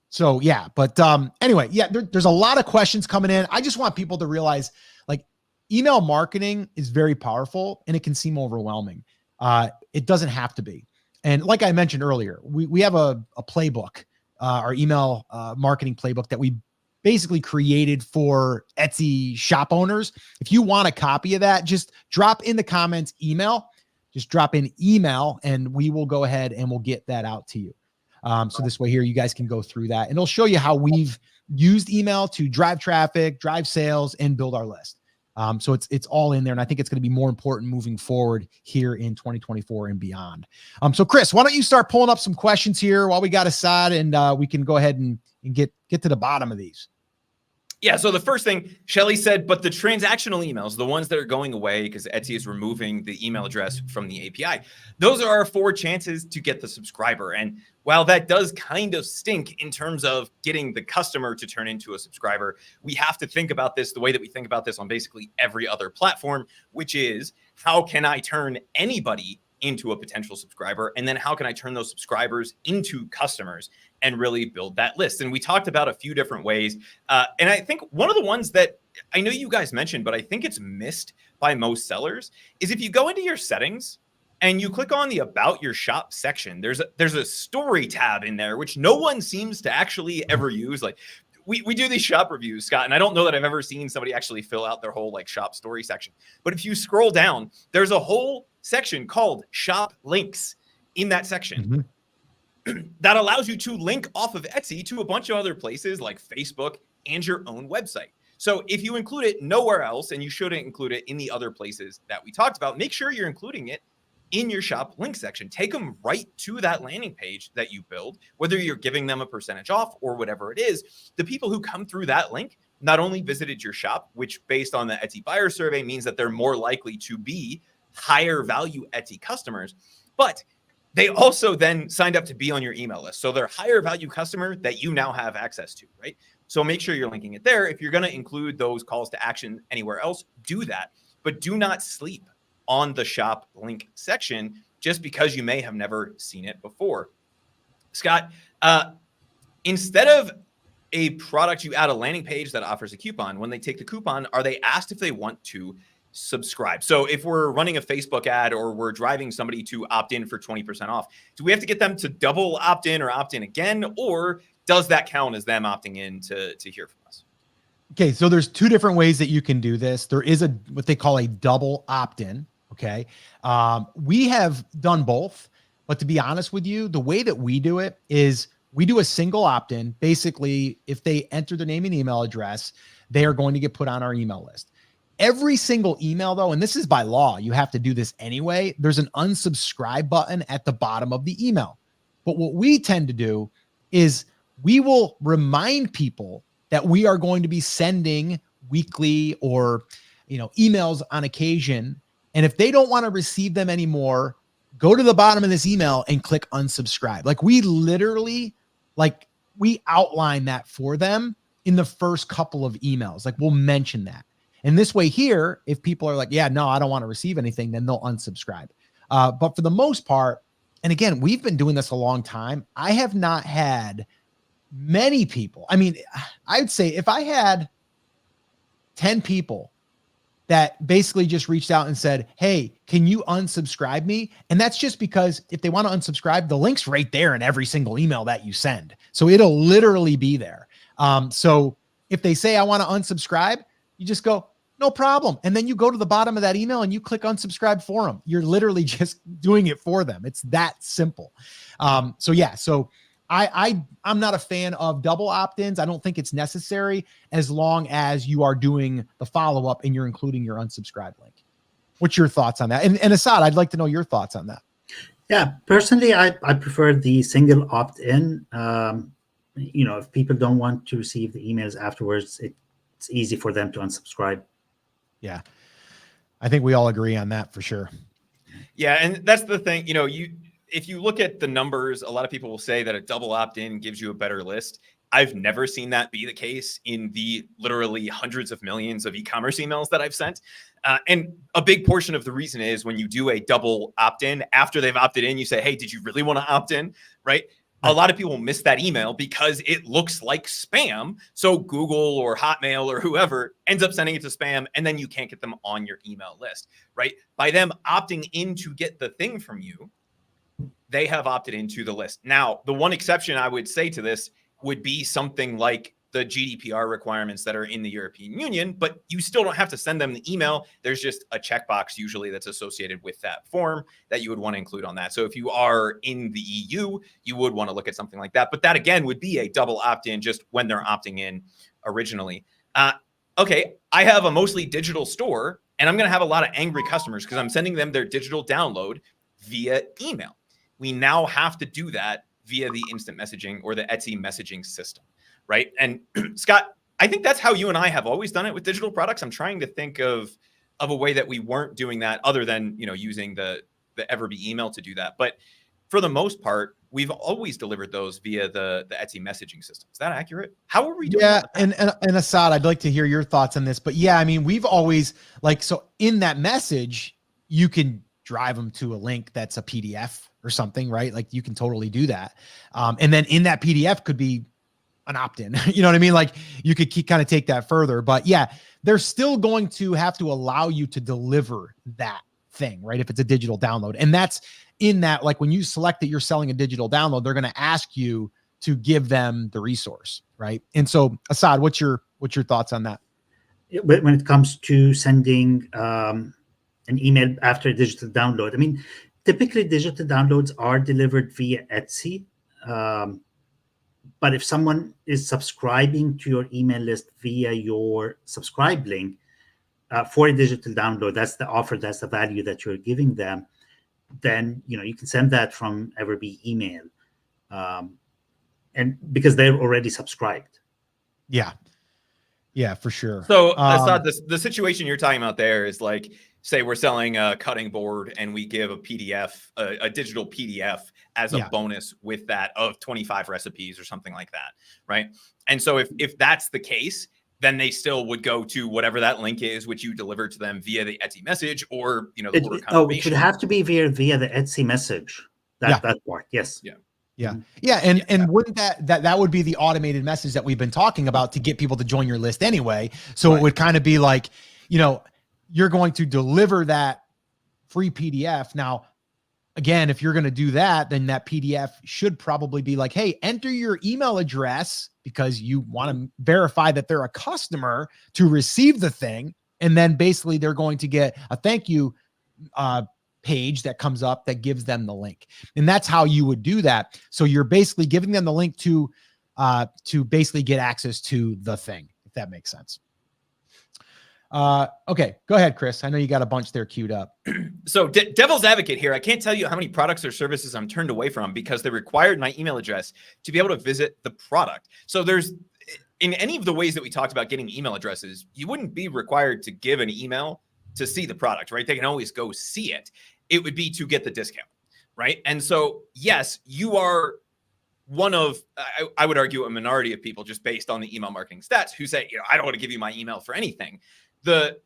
So yeah, but anyway, yeah, there's a lot of questions coming in. I just want people to realize like email marketing is very powerful and it can seem overwhelming. It doesn't have to be. And like I mentioned earlier, we have a playbook, our email marketing playbook that we basically created for Etsy shop owners. If you want a copy of that, just drop in the comments email, just drop in email and we will go ahead and we'll get that out to you. So this way here, you guys can go through that and it'll show you how we've used email to drive traffic, drive sales, and build our list. So it's all in there. And I think it's going to be more important moving forward here in 2024 and beyond. So Chris, why don't you start pulling up some questions here while we got aside and we can go ahead and get to the bottom of these. Yeah, so the first thing Shelly said, but the transactional emails, the ones that are going away because Etsy is removing the email address from the API, those are our 4 chances to get the subscriber. And while that does kind of stink in terms of getting the customer to turn into a subscriber, we have to think about this the way that we think about this on basically every other platform, which is how can I turn anybody into a potential subscriber? And then how can I turn those subscribers into customers and really build that list? And we talked about a few different ways. And I think one of the ones that I know you guys mentioned, but I think it's missed by most sellers is if you go into your settings and you click on the About Your Shop section, there's a story tab in there, which no one seems to actually ever use. Like we do these shop reviews, Scott, and I don't know that I've ever seen somebody actually fill out their whole like shop story section. But if you scroll down, there's a whole section called Shop Links in that section that allows you to link off of Etsy to a bunch of other places like Facebook and your own website. So if you include it nowhere else, and you shouldn't include it in the other places that we talked about, make sure you're including it in your shop link section. Take them right to that landing page that you build, whether you're giving them a percentage off or whatever it is. The people who come through that link not only visited your shop, which based on the Etsy buyer survey means that they're more likely to be higher value Etsy customers, but they also then signed up to be on your email list. So they're higher value customer that you now have access to, right? So make sure you're linking it there. If you're going to include those calls to action anywhere else, do that, but do not sleep on the shop link section just because you may have never seen it before. Scott, instead of a product, you add a landing page that offers a coupon. When they take the coupon, are they asked if they want to subscribe? So if we're running a Facebook ad or we're driving somebody to opt in for 20% off, do we have to get them to double opt in or opt in again? Or does that count as them opting in to hear from us? Okay. So there's 2 different ways that you can do this. There is what they call a double opt-in. Okay. We have done both, but to be honest with you, the way that we do it is we do a single opt-in. Basically, if they enter their name and email address, they are going to get put on our email list. Every single email though, and this is by law, you have to do this anyway. There's an unsubscribe button at the bottom of the email. But what we tend to do is we will remind people that we are going to be sending weekly or, emails on occasion. And if they don't want to receive them anymore, go to the bottom of this email and click unsubscribe. Like we literally, we outline that for them in the first couple of emails. Like we'll mention that. And this way here, if people are like, yeah, no, I don't want to receive anything, then they'll unsubscribe. But for the most part, and again, we've been doing this a long time. I have not had many people. I mean, I'd say if I had 10 people that basically just reached out and said, hey, can you unsubscribe me? And that's just because if they want to unsubscribe, the link's right there in every single email that you send. So it'll literally be there. So if they say, I want to unsubscribe, you just go, no problem. And then you go to the bottom of that email and you click unsubscribe for them. You're literally just doing it for them. It's that simple. So I'm not a fan of double opt-ins. I don't think it's necessary as long as you are doing the follow-up and you're including your unsubscribe link. What's your thoughts on that? And Assad, I'd like to know your thoughts on that. Yeah, personally, I prefer the single opt-in. If people don't want to receive the emails afterwards, it's easy for them to unsubscribe. Yeah, I think we all agree on that for sure. Yeah, and that's the thing. If you look at the numbers, a lot of people will say that a double opt-in gives you a better list. I've never seen that be the case in the literally hundreds of millions of e-commerce emails that I've sent. And a big portion of the reason is when you do a double opt-in, after they've opted in, you say, hey, did you really want to opt in? Right? A lot of people miss that email because it looks like spam. So Google or Hotmail or whoever ends up sending it to spam, and then you can't get them on your email list, right? By them opting in to get the thing from you, they have opted into the list. Now, the one exception I would say to this would be something like the GDPR requirements that are in the European Union, but you still don't have to send them the email. There's just a checkbox usually that's associated with that form that you would want to include on that. So if you are in the EU, you would want to look at something like that. But that again would be a double opt-in just when they're opting in originally. Okay, I have a mostly digital store and I'm going to have a lot of angry customers because I'm sending them their digital download via email. We now have to do that via the instant messaging or the Etsy messaging system, right? And Scott, I think that's how you and I have always done it with digital products. I'm trying to think of a way that we weren't doing that other than, using the Everbee email to do that. But for the most part, we've always delivered those via the Etsy messaging system. Is that accurate? How are we doing that? And Assad, I'd like to hear your thoughts on this. But yeah, I mean, we've always so in that message, you can drive them to a link that's a PDF or something, right? Like you can totally do that. And then in that PDF could be an opt-in, you know what I mean? Like you could kind of take that further, but yeah, they're still going to have to allow you to deliver that thing, right? If it's a digital download. And that's in that, like when you select that you're selling a digital download, they're going to ask you to give them the resource, right? And so Assad, what's your thoughts on that? When it comes to sending an email after a digital download, I mean, typically digital downloads are delivered via Etsy. But if someone is subscribing to your email list via your subscribe link for a digital download, that's the offer, that's the value that you're giving them, then you can send that from Everbee email, and because they're already subscribed. Yeah, for sure. So Assad, the situation you're talking about there is like, say we're selling a cutting board and we give a PDF, a digital PDF as a bonus with that of 25 recipes or something like that, right? And so if that's the case, then they still would go to whatever that link is, which you deliver to them via the Etsy message or, the order confirmation. It should have to be via the Etsy message. That part, yes. Yeah. And wouldn't that would be the automated message that we've been talking about to get people to join your list anyway. So It would kind of be like, you're going to deliver that free PDF. Now, again, if you're going to do that, then that PDF should probably be like, hey, enter your email address because you want to verify that they're a customer to receive the thing. And then basically they're going to get a thank you page that comes up that gives them the link. And that's how you would do that. So you're basically giving them the link to basically get access to the thing, if that makes sense. Okay, go ahead, Chris. I know you got a bunch there queued up. So devil's advocate here. I can't tell you how many products or services I'm turned away from because they required my email address to be able to visit the product. So there's, in any of the ways that we talked about getting email addresses, you wouldn't be required to give an email to see the product, right? They can always go see it. It would be to get the discount, right? And so, yes, you are one of, I would argue, a minority of people just based on the email marketing stats who say, I don't want to give you my email for anything. The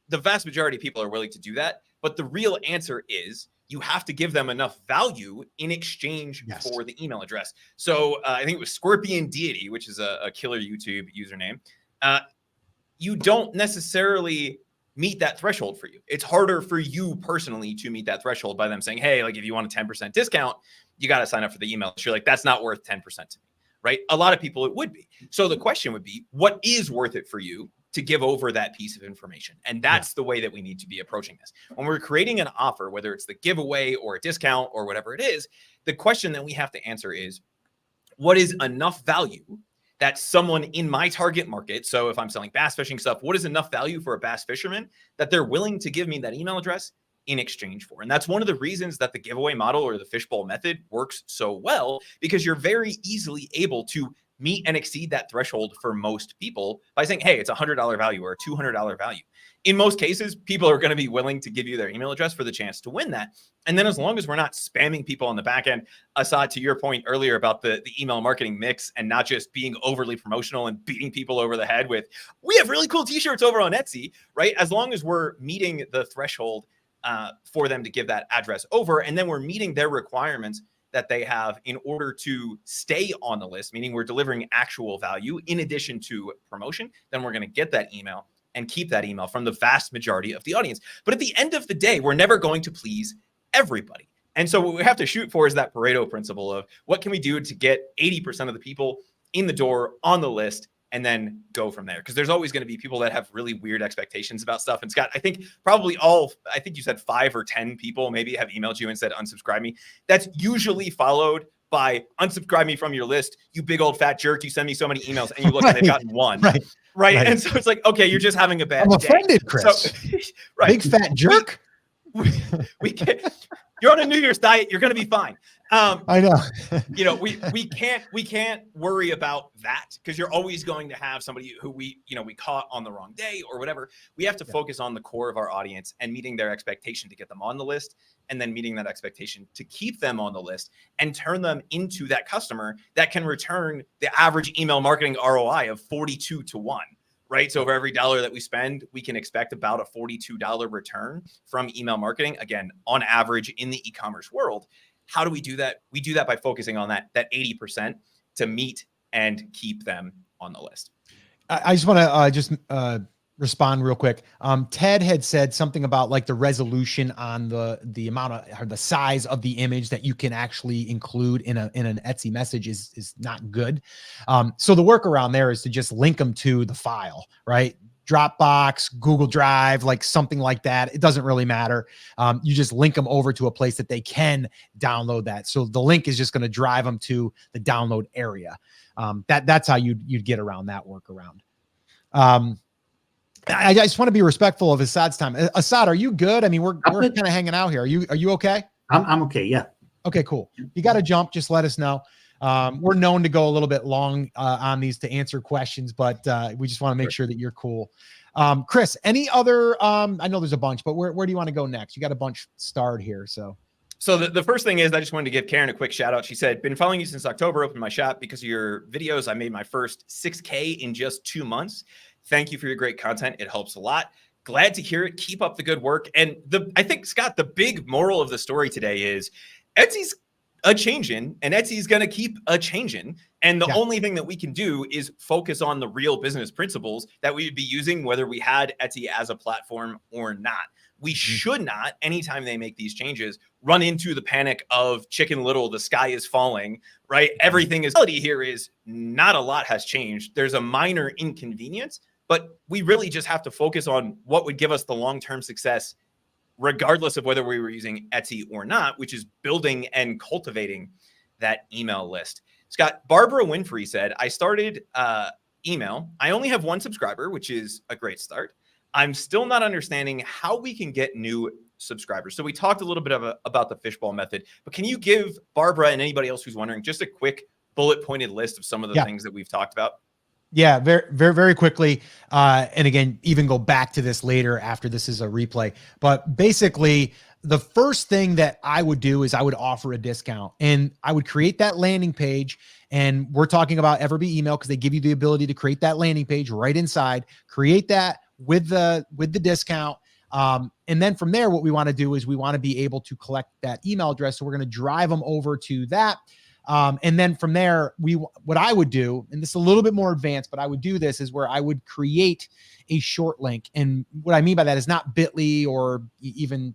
vast majority of people are willing to do that. But the real answer is you have to give them enough value in exchange for the email address. So I think it was Scorpion Deity, which is a killer YouTube username. You don't necessarily meet that threshold for you. It's harder for you personally to meet that threshold by them saying, hey, like if you want a 10% discount, you got to sign up for the email. You're like, that's not worth 10% to me, right? A lot of people it would be. So the question would be, what is worth it for you to give over that piece of information? And that's the way that we need to be approaching this. When we're creating an offer, whether it's the giveaway or a discount or whatever it is, the question that we have to answer is, what is enough value that someone in my target market, so if I'm selling bass fishing stuff, what is enough value for a bass fisherman that they're willing to give me that email address in exchange for? And that's one of the reasons that the giveaway model or the fishbowl method works so well, because you're very easily able to meet and exceed that threshold for most people by saying, hey, it's $100 value or $200 value. In most cases, people are going to be willing to give you their email address for the chance to win that. And then as long as we're not spamming people on the back end, Assad, to your point earlier about the email marketing mix and not just being overly promotional and beating people over the head with, we have really cool t-shirts over on Etsy, right? As long as we're meeting the threshold for them to give that address over, and then we're meeting their requirements that they have in order to stay on the list, meaning we're delivering actual value in addition to promotion, then we're going to get that email and keep that email from the vast majority of the audience. But at the end of the day, we're never going to please everybody. And so what we have to shoot for is that Pareto principle of what can we do to get 80% of the people in the door on the list and then go from there. Because there's always going to be people that have really weird expectations about stuff. And Scott, I think I think you said 5 or 10 people maybe have emailed you and said, unsubscribe me. That's usually followed by unsubscribe me from your list, you big old fat jerk. You send me so many emails, and you look and they've gotten one. Right. And so it's like, okay, you're just having a bad I'm offended, day. Chris. So, right. Big fat jerk. We can't, you're on a New Year's diet. You're going to be fine. I know. We can't worry about that because you're always going to have somebody who we caught on the wrong day or whatever. We have to focus on the core of our audience and meeting their expectation to get them on the list, and then meeting that expectation to keep them on the list and turn them into that customer that can return the average email marketing ROI of 42 to 1. Right. So for every dollar that we spend, we can expect about a $42 return from email marketing. Again, on average in the e-commerce world. How do we do that? We do that by focusing on that 80% to meet and keep them on the list. I just want to respond real quick. Ted had said something about like the resolution on the amount of, or the size of the image that you can actually include in an Etsy message is not good. So the workaround there is to just link them to the file, right? Dropbox, Google Drive, like something like that. It doesn't really matter. You just link them over to a place that they can download that. So the link is just going to drive them to the download area. That's how you'd get around that workaround. I just want to be respectful of Assad's time. Assad, are you good? I mean, we're kind of hanging out here. Are you okay? I'm okay. Yeah. Okay, cool. You got to jump. Just let us know. We're known to go a little bit long on these to answer questions, but we just want to make sure that you're cool. Chris, any other, I know there's a bunch, but where do you want to go next? You got a bunch starred here. So the first thing is I just wanted to give Karen a quick shout out. She said, been following you since October, opened my shop because of your videos. I made my first 6K in just 2 months. Thank you for your great content. It helps a lot. Glad to hear it. Keep up the good work. And I think, Scott, the big moral of the story today is Etsy's a changing, and Etsy's going to keep a changing. And the only thing that we can do is focus on the real business principles that we would be using, whether we had Etsy as a platform or not. We should not, anytime they make these changes, run into the panic of Chicken Little, the sky is falling, right? Everything is, reality here is not a lot has changed. There's a minor inconvenience, but we really just have to focus on what would give us the long-term success, regardless of whether we were using Etsy or not, which is building and cultivating that email list. Scott, Barbara Winfrey said, I started email. I only have 1 subscriber, which is a great start. I'm still not understanding how we can get new subscribers. So we talked a little bit about the fishbowl method, but can you give Barbara and anybody else who's wondering just a quick bullet pointed list of some of the things that we've talked about? Yeah, very, very, very quickly. And again, even go back to this later after this is a replay. But basically, the first thing that I would do is I would offer a discount, and I would create that landing page. And we're talking about Everbee email because they give you the ability to create that landing page right inside. Create that with the discount. And then from there, what we want to do is we want to be able to collect that email address. So we're going to drive them over to that. And then from there, what I would do, and this is a little bit more advanced, but I would do this is where I would create a short link. And what I mean by that is not Bitly or even,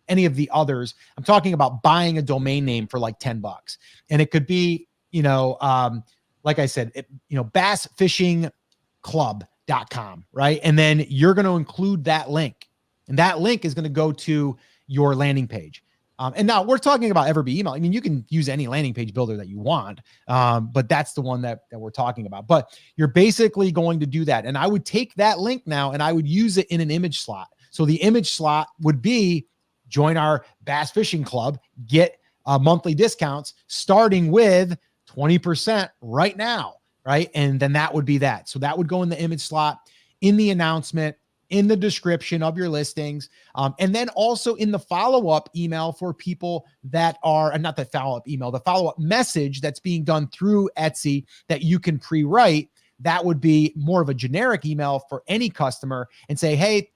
any of the others. I'm talking about buying a domain name for like $10. And it could be, like I said, bassfishingclub.com, right? And then you're going to include that link, and that link is going to go to your landing page. And now we're talking about Everbee email. I mean, you can use any landing page builder that you want, but that's the one that we're talking about. But you're basically going to do that. And I would take that link now and I would use it in an image slot. So the image slot would be join our Bass Fishing Club, get monthly discounts starting with 20% right now, right? And then that would be that. So that would go in the image slot, in the announcement, in the description of your listings. And then also in the follow-up email for people that are, not the follow-up email, the follow-up message that's being done through Etsy that you can pre-write. That would be more of a generic email for any customer and say, hey,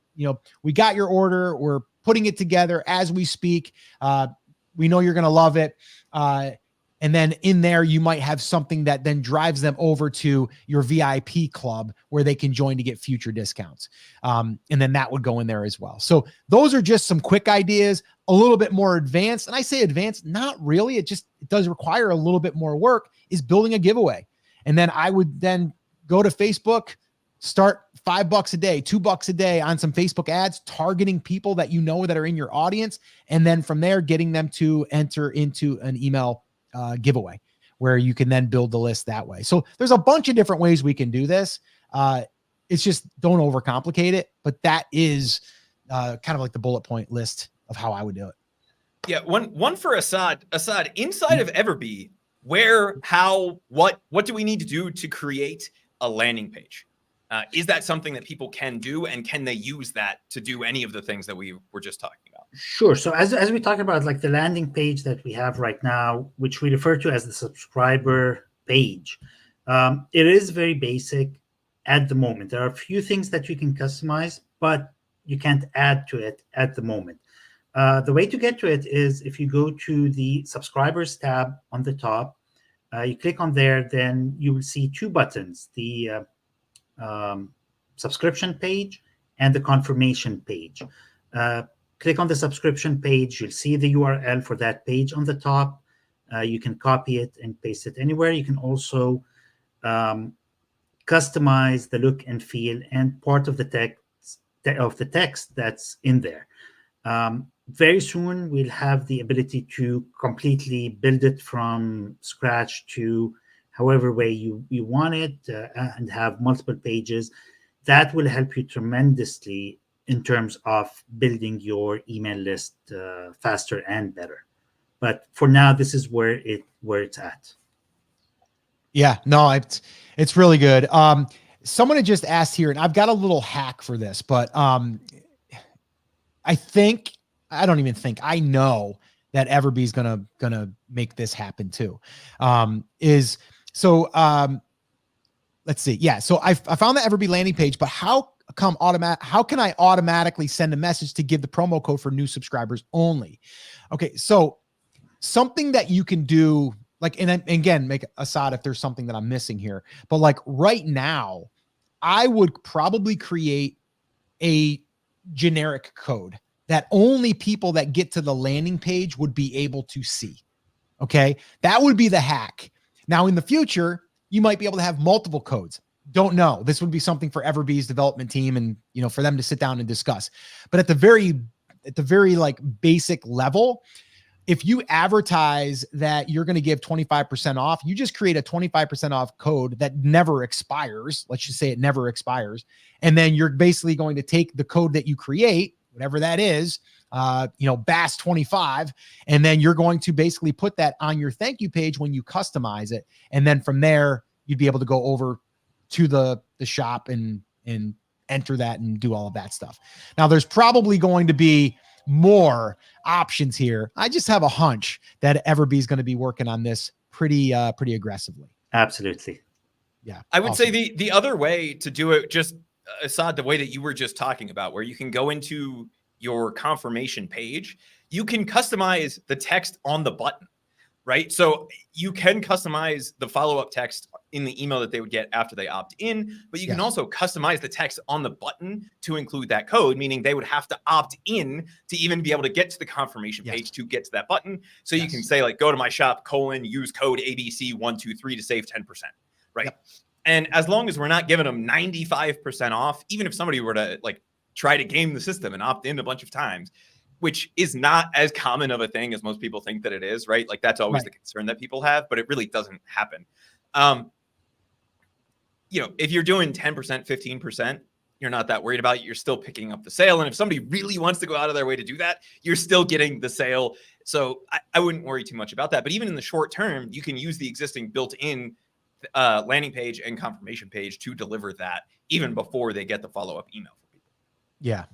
we got your order. We're putting it together as we speak. We know you're going to love it. And then in there, you might have something that then drives them over to your VIP club where they can join to get future discounts. And then that would go in there as well. So those are just some quick ideas, a little bit more advanced. And I say advanced, not really. It does require a little bit more work, is building a giveaway. And then I would then go to Facebook, start $5 a day, $2 a day on some Facebook ads, targeting people that that are in your audience. And then from there, getting them to enter into an email giveaway where you can then build the list that way. So there's a bunch of different ways we can do this. It's just don't overcomplicate it, but that is kind of like the bullet point list of how I would do it. Yeah. One for Assad, inside of Everbee, where, how, what do we need to do to create a landing page? Is that something that people can do, and can they use that to do any of the things that we were just talking about? Sure. So as we talk about, like the landing page that we have right now, which we refer to as the subscriber page, it is very basic at the moment. There are a few things that you can customize, but you can't add to it at the moment. The way to get to it is if you go to the subscribers tab on the top, you click on there, then you will see two buttons, the subscription page and the confirmation page. Click on the subscription page. You'll see the URL for that page on the top. You can copy it and paste it anywhere. You can also customize the look and feel and part of the text that's in there. Very soon, we'll have the ability to completely build it from scratch to however way you want it, and have multiple pages. That will help you tremendously in terms of building your email list faster and better. But for now, this is where it's at. Yeah, no, it's really good. Someone had just asked here, and I've got a little hack for this, but I know that Everbee's gonna make this happen too. Let's see. Yeah. So I found the Everbee landing page, but how can I automatically send a message to give the promo code for new subscribers only? Okay. So something that you can do, like, and again, make Assad if there's something that I'm missing here, but like right now, I would probably create a generic code that only people that get to the landing page would be able to see. Okay. That would be the hack. Now in the future, you might be able to have multiple codes. Don't know. This would be something for Everbee's development team and, for them to sit down and discuss. But at the very like basic level, if you advertise that you're going to give 25% off, you just create a 25% off code that never expires. Let's just say it never expires. And then you're basically going to take the code that you create, whatever that is, BAS 25. And then you're going to basically put that on your thank you page when you customize it. And then from there, you'd be able to go over to the shop and enter that and do all of that stuff. Now there's probably going to be more options here. I just have a hunch that Everbee is going to be working on this pretty aggressively. Absolutely. Yeah. I would say the other way to do it, just Assad, the way that you were just talking about, where you can go into your confirmation page, you can customize the text on the button, right? So you can customize the follow-up text in the email that they would get after they opt in, but you can also customize the text on the button to include that code, meaning they would have to opt in to even be able to get to the confirmation page to get to that button. So you can say like, go to my shop, use code ABC123 to save 10%, right? Yep. And as long as we're not giving them 95% off, even if somebody were to like try to game the system and opt in a bunch of times, which is not as common of a thing as most people think that it is, right? Like that's always the concern that people have, but it really doesn't happen. If you're doing 10%, 15%, you're not that worried about it. You're still picking up the sale. And if somebody really wants to go out of their way to do that, you're still getting the sale. So I wouldn't worry too much about that. But even in the short term, you can use the existing built-in landing page and confirmation page to deliver that even before they get the follow-up email from people. Yeah.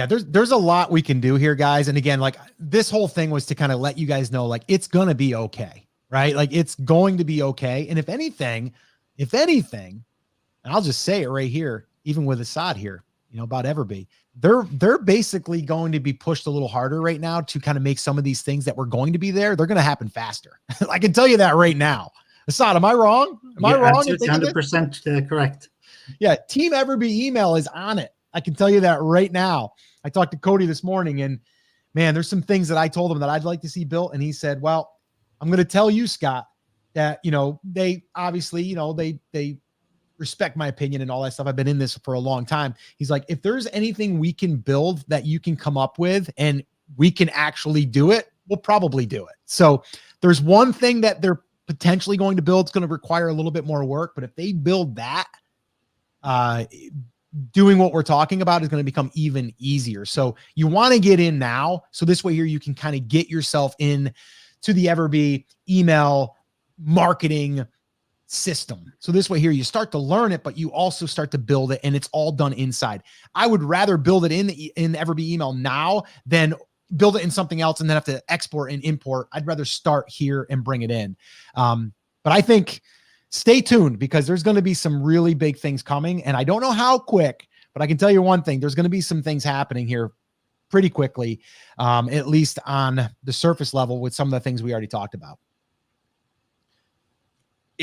There's a lot we can do here, guys. And again, like this whole thing was to kind of let you guys know, like, it's going to be okay, right? Like it's going to be okay. And if anything, and I'll just say it right here, even with Assad here, about Everbee, they're basically going to be pushed a little harder right now to kind of make some of these things that were going to be there. They're going to happen faster. I can tell you that right now. Assad, am I wrong? Am I wrong? 100% correct. Yeah. Team Everbee email is on it. I can tell you that right now. I talked to Cody this morning and man, there's some things that I told him that I'd like to see built. And he said, well, I'm going to tell you, Scott, that, they obviously, they respect my opinion and all that stuff. I've been in this for a long time. He's like, if there's anything we can build that you can come up with and we can actually do it, we'll probably do it. So there's one thing that they're potentially going to build. It's going to require a little bit more work, but if they build that, doing what we're talking about is going to become even easier. So you want to get in now. So this way here, you can kind of get yourself in to the Everbee email marketing system. So this way here, you start to learn it, but you also start to build it and it's all done inside. I would rather build it in the Everbee email now than build it in something else and then have to export and import. I'd rather start here and bring it in. But I think stay tuned because there's going to be some really big things coming and I don't know how quick, but I can tell you one thing, there's going to be some things happening here pretty quickly, at least on the surface level with some of the things we already talked about.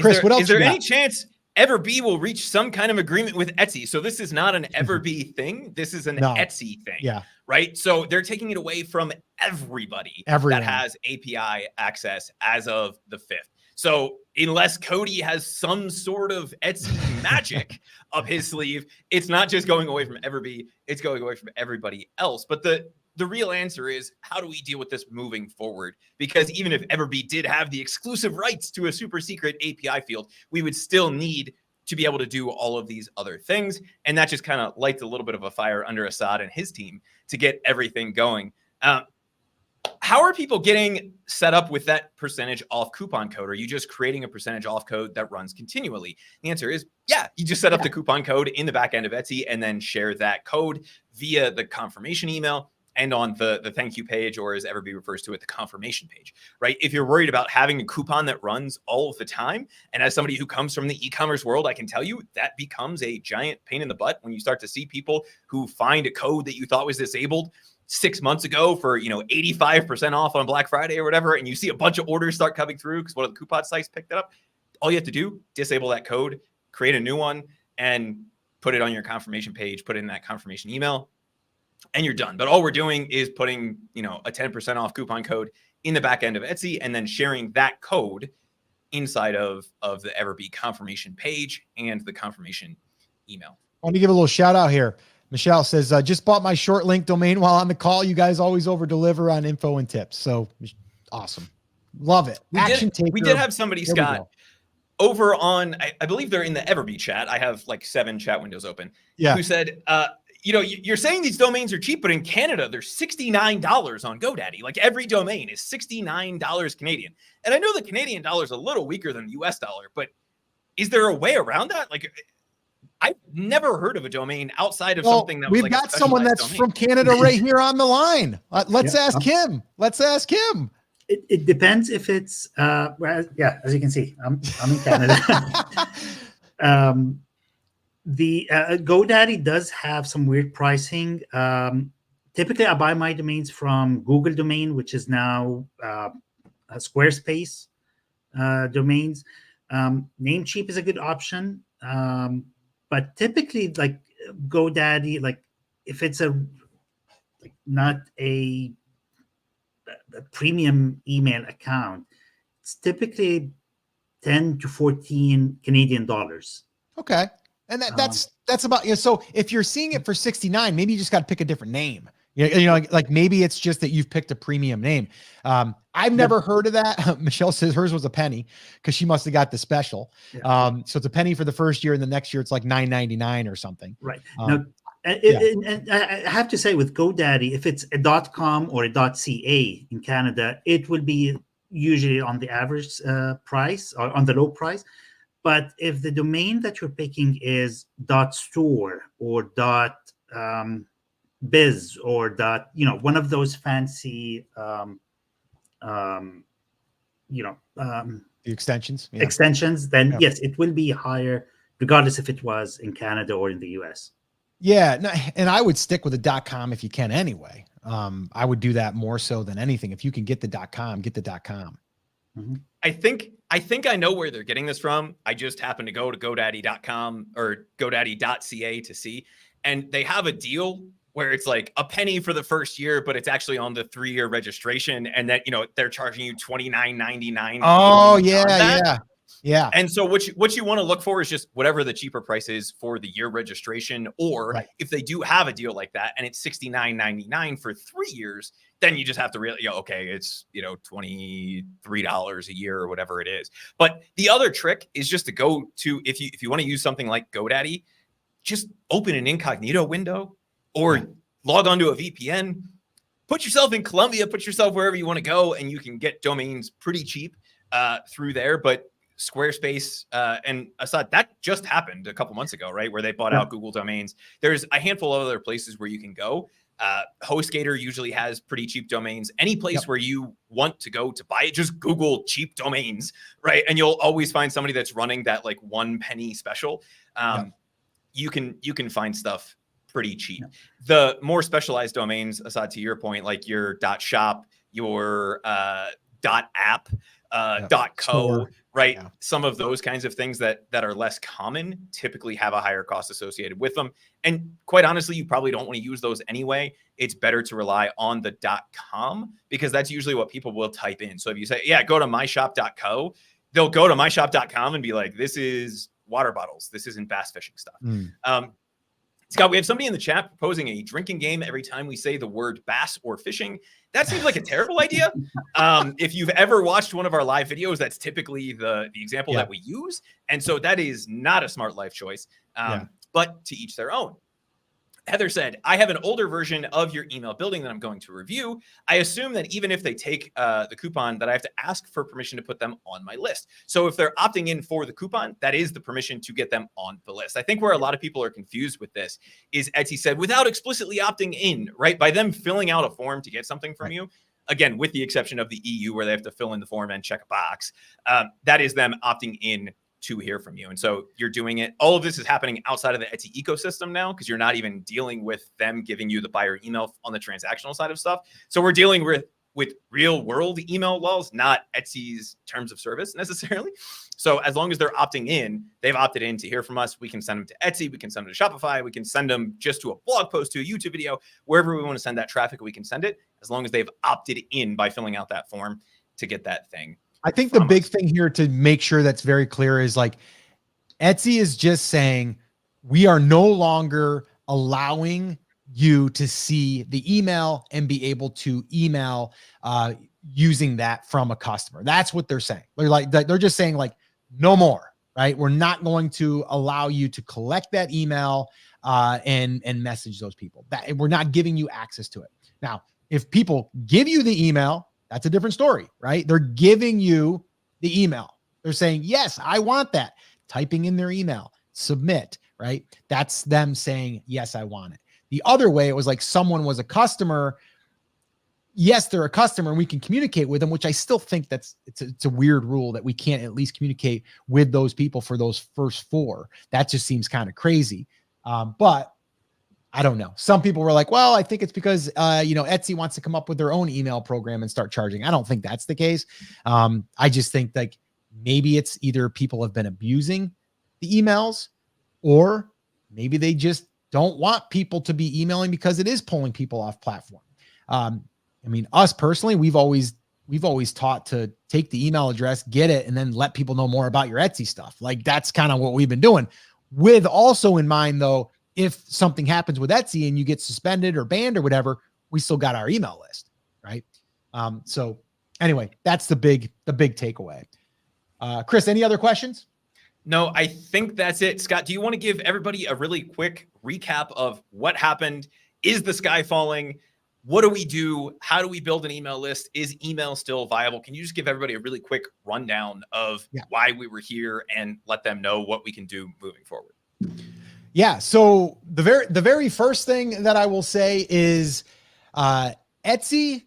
Chris, what else? Is there any chance Everbee will reach some kind of agreement with Etsy? So this is not an Everbee thing. This is an Etsy thing. Yeah. Right. So they're taking it away from everybody that has API access as of the 5th. So unless Cody has some sort of Etsy magic up his sleeve, it's not just going away from Everbee, it's going away from everybody else. But the real answer is, how do we deal with this moving forward? Because even if Everbee did have the exclusive rights to a super secret API field, we would still need to be able to do all of these other things. And that just kind of lights a little bit of a fire under Assad and his team to get everything going. How are people getting set up with that percentage off coupon code? Are you just creating a percentage off code that runs continually? The answer is, yeah, you just set up the coupon code in the back end of Etsy and then share that code via the confirmation email and on the thank you page, or as Everbee refers to it, the confirmation page, right? If you're worried about having a coupon that runs all of the time, and as somebody who comes from the e-commerce world, I can tell you that becomes a giant pain in the butt when you start to see people who find a code that you thought was disabled 6 months ago for 85% off on Black Friday or whatever, and you see a bunch of orders start coming through because one of the coupon sites picked it up. All you have to do, disable that code, create a new one, and put it on your confirmation page, put it in that confirmation email, and you're done. But all we're doing is putting, a 10% off coupon code in the back end of Etsy and then sharing that code inside of the Everbee confirmation page and the confirmation email. I want to give a little shout out here. Michelle says, just bought my short link domain while on the call. You guys always over deliver on info and tips. So awesome. Love it. We did have somebody, There we Scott, go. over on, I believe they're in the Everbee chat. I have like 7 chat windows open. Yeah. Who said, you're saying these domains are cheap, but in Canada, they're $69 on GoDaddy. Like every domain is $69 Canadian. And I know the Canadian dollar is a little weaker than the US dollar, but is there a way around that? Like, I've never heard of a domain outside of something that was we've like got someone that's from Canada right here on the line. Let's ask him. Let's ask him. It depends if it's well, yeah, as you can see, I'm in Canada. The GoDaddy does have some weird pricing. Typically, I buy my domains from Google Domain, which is now Squarespace domains. Namecheap is a good option, but typically, like GoDaddy, like if it's not a premium email account, it's typically 10 to 14 Canadian dollars. Okay. And that's about, so if you're seeing it for 69, maybe you just got to pick a different name. Like maybe it's just that you've picked a premium name. I've never heard of that. Michelle says hers was a penny because she must have got the special. Yeah. So it's a penny for the first year, and the next year it's like $9.99 or something. Right. Now, and I have to say with GoDaddy, if it's a .com or a .ca in Canada, it will be usually on the average price or on the low price. But if the domain that you're picking is .store or .biz or one of those fancy The extensions. Yeah. extensions, then yes, it will be higher regardless if it was in Canada or in the US. Yeah, no, and I would stick with the .com if you can anyway. I would do that more so than anything. If you can get the .com, get the .com. Mm-hmm. I think I know where they're getting this from. I just happened to go to GoDaddy.com or GoDaddy.ca to see, and they have a deal where it's like a penny for the first year, but it's actually on the 3-year registration, and that they're charging you $29.99. Oh yeah. And so what you want to look for is just whatever the cheaper price is for the year registration, or if they do have a deal like that and it's $69.99 for 3 years, then you just have to really, okay, it's $23 a year or whatever it is. But the other trick is just to go to, if you want to use something like GoDaddy, just open an incognito window or log onto a VPN, put yourself in Colombia, put yourself wherever you want to go, and you can get domains pretty cheap through there. But Squarespace and Assad, that just happened a couple months ago, right? Where they bought out Google domains. There's a handful of other places where you can go. HostGator usually has pretty cheap domains. Any place where you want to go to buy it, just Google cheap domains, right? And you'll always find somebody that's running that like 1 penny special. You can find stuff pretty cheap. The more specialized domains, Assad, to your point, like your .shop, your .app, .co, right? Yeah. Some of those kinds of things that are less common typically have a higher cost associated with them. And quite honestly, you probably don't want to use those anyway. It's better to rely on the .com because that's usually what people will type in. So if you say, go to myshop.co, they'll go to myshop.com and be like, this is water bottles. This isn't bass fishing stuff. Scott, we have somebody in the chat proposing a drinking game every time we say the word bass or fishing. That seems like a terrible idea. If you've ever watched one of our live videos, that's typically the example that we use. And so that is not a smart life choice, but to each their own. Heather said, I have an older version of your email building that I'm going to review. I assume that even if they take the coupon, that I have to ask for permission to put them on my list. So if they're opting in for the coupon, that is the permission to get them on the list. I think where a lot of people are confused with this is, Etsy said, without explicitly opting in, right? By them filling out a form to get something from you, again, with the exception of the EU where they have to fill in the form and check a box, that is them opting in to hear from you. And so you're doing it. All of this is happening outside of the Etsy ecosystem now because you're not even dealing with them giving you the buyer email on the transactional side of stuff. So we're dealing with real world email laws, not Etsy's terms of service necessarily. So as long as they're opting in, they've opted in to hear from us. We can send them to Etsy. We can send them to Shopify. We can send them just to a blog post, to a YouTube video, wherever we want to send that traffic, we can send it as long as they've opted in by filling out that form to get that thing. I think the big thing here to make sure that's very clear is like Etsy is just saying we are no longer allowing you to see the email and be able to email using that from a customer. That's what they're saying. They're just saying like, no more, right? We're not going to allow you to collect that email and message those people. That we're not giving you access to it. Now, if people give you the email, that's a different story, right? They're giving you the email. They're saying, yes, I want that. Typing in their email, submit, right? That's them saying, yes, I want it. The other way, it was like someone was a customer. Yes, they're a customer and we can communicate with them, which I still think it's a weird rule that we can't at least communicate with those people for those first 4. That just seems kind of crazy. But I don't know. Some people were like, well, I think it's because, Etsy wants to come up with their own email program and start charging. I don't think that's the case. I just think like maybe it's either people have been abusing the emails or maybe they just don't want people to be emailing because it is pulling people off platform. I mean, us personally, we've always taught to take the email address, get it, and then let people know more about your Etsy stuff. Like that's kind of what we've been doing, with also in mind though, if something happens with Etsy and you get suspended or banned or whatever, we still got our email list, right? So anyway, that's the big takeaway. Chris, any other questions? No, I think that's it. Scott, do you want to give everybody a really quick recap of what happened? Is the sky falling? What do we do? How do we build an email list? Is email still viable? Can you just give everybody a really quick rundown of why we were here and let them know what we can do moving forward? Yeah. So the very first thing that I will say is Etsy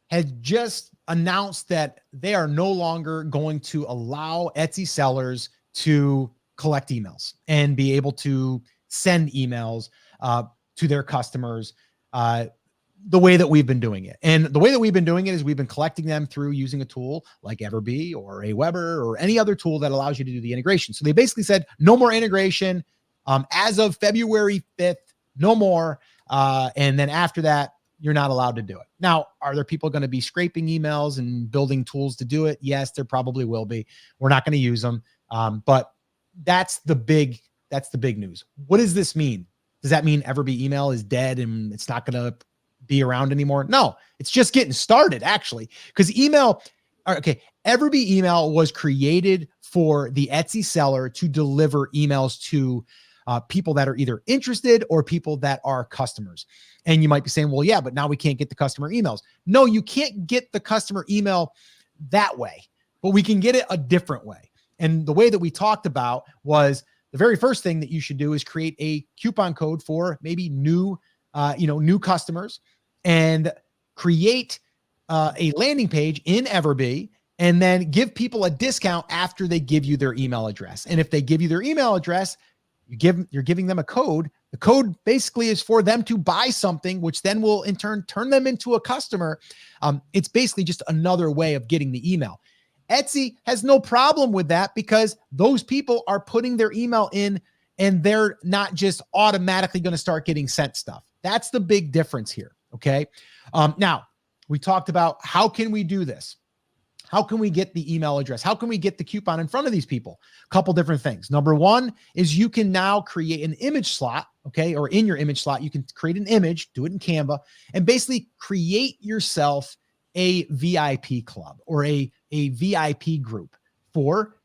had just announced that they are no longer going to allow Etsy sellers to collect emails and be able to send emails to their customers the way that we've been doing it. And the way that we've been doing it is we've been collecting them through using a tool like Everbee or Aweber or any other tool that allows you to do the integration. So they basically said no more integration as of February 5th, no more. And then after that, you're not allowed to do it. Now, are there people going to be scraping emails and building tools to do it? Yes, there probably will be. We're not going to use them. But that's the big news. What does this mean? Does that mean Everbee email is dead and it's not going to be around anymore? No, it's just getting started actually. Because Everbee email was created for the Etsy seller to deliver emails to people that are either interested or people that are customers. And you might be saying, well, yeah, but now we can't get the customer emails. No, you can't get the customer email that way, but we can get it a different way. And the way that we talked about was the very first thing that you should do is create a coupon code for maybe new customers and create a landing page in Everbee and then give people a discount after they give you their email address. And if they give you their email address, you're giving them a code. The code basically is for them to buy something, which then will in turn turn them into a customer. It's basically just another way of getting the email. Etsy has no problem with that because those people are putting their email in and they're not just automatically going to start getting sent stuff. That's the big difference here. Okay. Now we talked about how can we do this? How can we get the email address? How can we get the coupon in front of these people? A couple different things. Number one is you can now create an image slot, okay? Or in your image slot, you can create an image, do it in Canva, and basically create yourself a VIP club or a VIP group for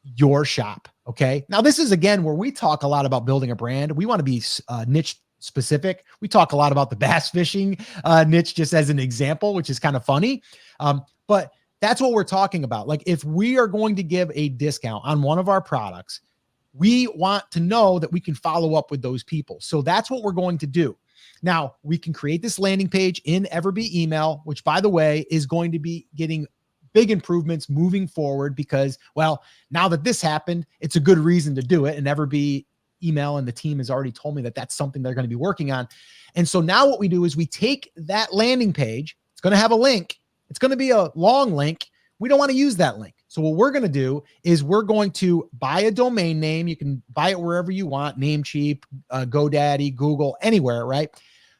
your shop, okay? Now, this is, again, where we talk a lot about building a brand. We want to be niche specific. We talk a lot about the bass fishing niche just as an example, which is kind of funny. But that's what we're talking about. Like if we are going to give a discount on one of our products, we want to know that we can follow up with those people. So that's what we're going to do. Now we can create this landing page in Everbee email, which by the way, is going to be getting big improvements moving forward because, well, now that this happened, it's a good reason to do it. And Everbee email and the team has already told me that that's something they're going to be working on. And so now what we do is we take that landing page. It's going to have a link. It's going to be a long link. We don't want to use that link. So what we're going to do is we're going to buy a domain name. You can buy it wherever you want, Namecheap, GoDaddy, Google, anywhere, right?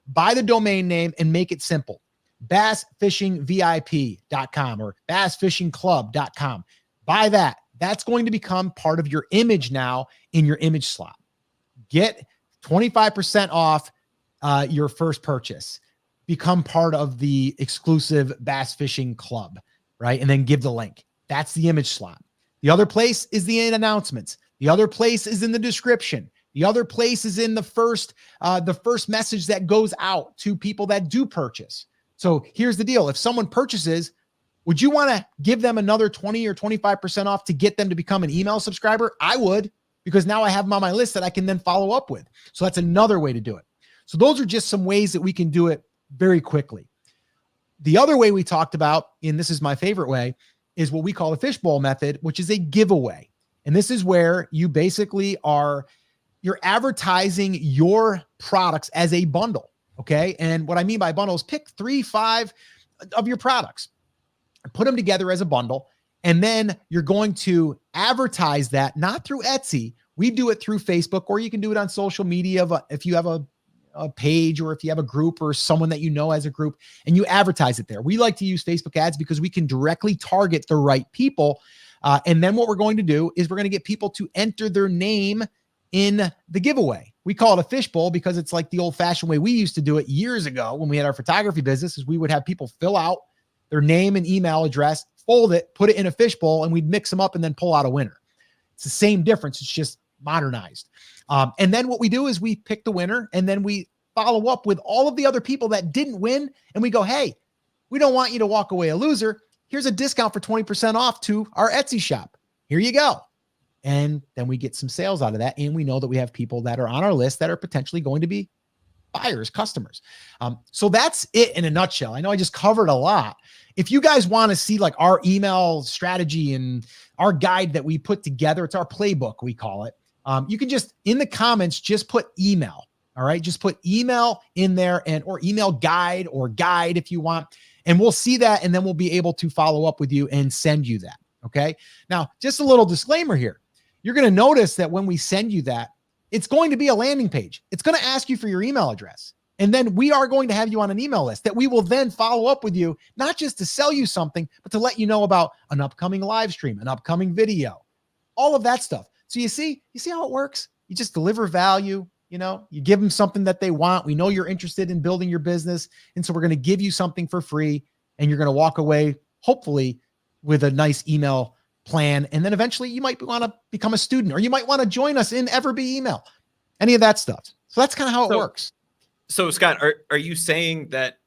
Buy the domain name and make it simple. bassfishingvip.com or bassfishingclub.com. Buy that. That's going to become part of your image now in your image slot. Get 25% off your first purchase. Become part of the exclusive bass fishing club, right? And then give the link. That's the image slot. The other place is the announcements. The other place is in the description. The other place is in the first message that goes out to people that do purchase. So here's the deal. If someone purchases, would you want to give them another 20 or 25% off to get them to become an email subscriber? I would, because now I have them on my list that I can then follow up with. So that's another way to do it. So those are just some ways that we can do it very quickly. The other way we talked about, and this is my favorite way, is what we call the fishbowl method, which is a giveaway. And this is where you basically you're advertising your products as a bundle. Okay. And what I mean by bundle is pick 3-5 of your products, put them together as a bundle. And then you're going to advertise that not through Etsy. We do it through Facebook, or you can do it on social media. If you have a page, or if you have a group or someone that you know as a group, and you advertise it there. We like to use Facebook ads because we can directly target the right people. And then what we're going to do is we're going to get people to enter their name in the giveaway. We call it a fishbowl because it's like the old fashioned way we used to do it years ago when we had our photography business. Is we would have people fill out their name and email address, fold it, put it in a fishbowl, and we'd mix them up and then pull out a winner. It's the same difference. It's just modernized. And then what we do is we pick the winner, and then we follow up with all of the other people that didn't win. And we go, hey, we don't want you to walk away a loser. Here's a discount for 20% off to our Etsy shop. Here you go. And then we get some sales out of that. And we know that we have people that are on our list that are potentially going to be buyers, customers. So that's it in a nutshell. I know I just covered a lot. If you guys want to see like our email strategy and our guide that we put together, it's our playbook, we call it. You can just, in the comments, just put email. All right. Just put email in there, or email guide, or guide if you want, and we'll see that. And then we'll be able to follow up with you and send you that. Okay. Now, just a little disclaimer here. You're going to notice that when we send you that, it's going to be a landing page. It's going to ask you for your email address. And then we are going to have you on an email list that we will then follow up with you, not just to sell you something, but to let you know about an upcoming live stream, an upcoming video, all of that stuff. So you see how it works? You just deliver value. You give them something that they want. We know you're interested in building your business. And so we're going to give you something for free, and you're going to walk away, hopefully, with a nice email plan. And then eventually you might want to become a student, or you might want to join us in Everbee email, any of that stuff. So that's kind of how it works. So Scott, are you saying that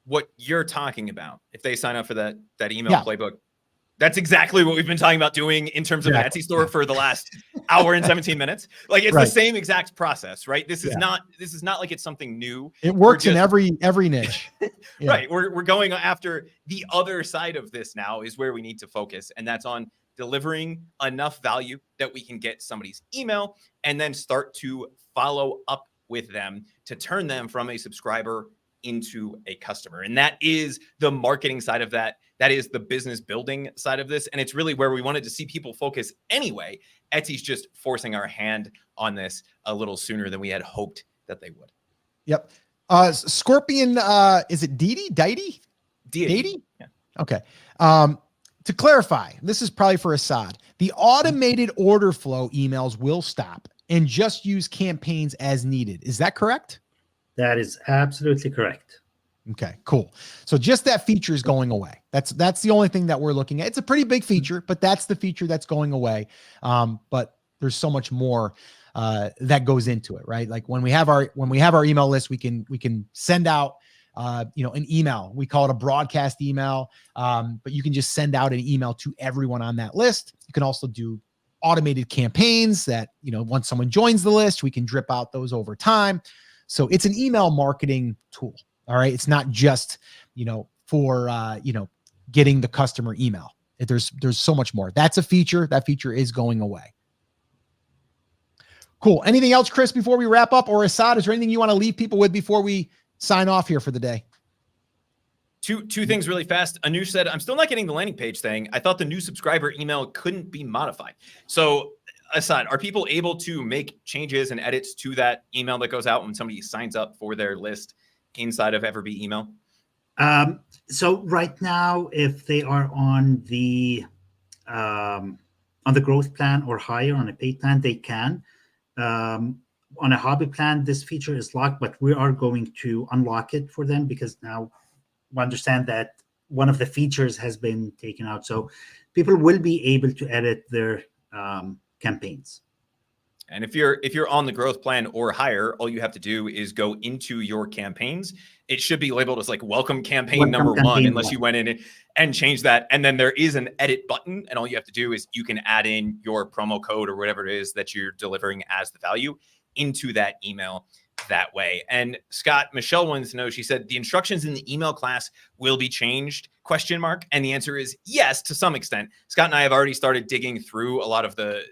what you're talking about, if they sign up for that email playbook, that's exactly what we've been talking about doing in terms of an Etsy store for the last hour and 17 minutes. Like it's the same exact process, right? This is not like it's something new. It works in every niche. Right. We're going after the other side of this now, is where we need to focus. And that's on delivering enough value that we can get somebody's email and then start to follow up with them to turn them from a subscriber into a customer. And that is the marketing side of that. That is the business building side of this. And it's really where we wanted to see people focus anyway. Etsy's just forcing our hand on this a little sooner than we had hoped that they would. Yep. Scorpion, is it Deity? Yeah. Okay. To clarify, this is probably for Assad. The automated order flow emails will stop and just use campaigns as needed. Is that correct? That is absolutely correct. Okay, cool. So just that feature is going away. That's the only thing that we're looking at. It's a pretty big feature, but that's the feature that's going away. But there's so much more that goes into it, right? Like when we have our email list, we can send out an email. We call it a broadcast email, but you can just send out an email to everyone on that list. You can also do automated campaigns that, once someone joins the list, we can drip out those over time. So it's an email marketing tool. All right. It's not just, for, getting the customer email. There's so much more. That's a feature. That feature is going away. Cool. Anything else, Chris, before we wrap up? Or Assad, is there anything you want to leave people with before we sign off here for the day? Two things really fast. Anush said, I'm still not getting the landing page thing. I thought the new subscriber email couldn't be modified. So Assad, are people able to make changes and edits to that email that goes out when somebody signs up for their list inside of Everbee email? So right now, if they are on the growth plan or higher on a paid plan, they can. on a hobby plan, this feature is locked, but we are going to unlock it for them because now we understand that one of the features has been taken out. So people will be able to edit their campaigns. And if you're on the growth plan or higher, all you have to do is go into your campaigns. It should be labeled as like welcome campaign number one, unless you went in and changed that. And then there is an edit button. And all you have to do is you can add in your promo code or whatever it is that you're delivering as the value into that email that way. And Scott, Michelle wanted to know, she said the instructions in the email class will be changed, ? And the answer is yes, to some extent. Scott and I have already started digging through a lot of the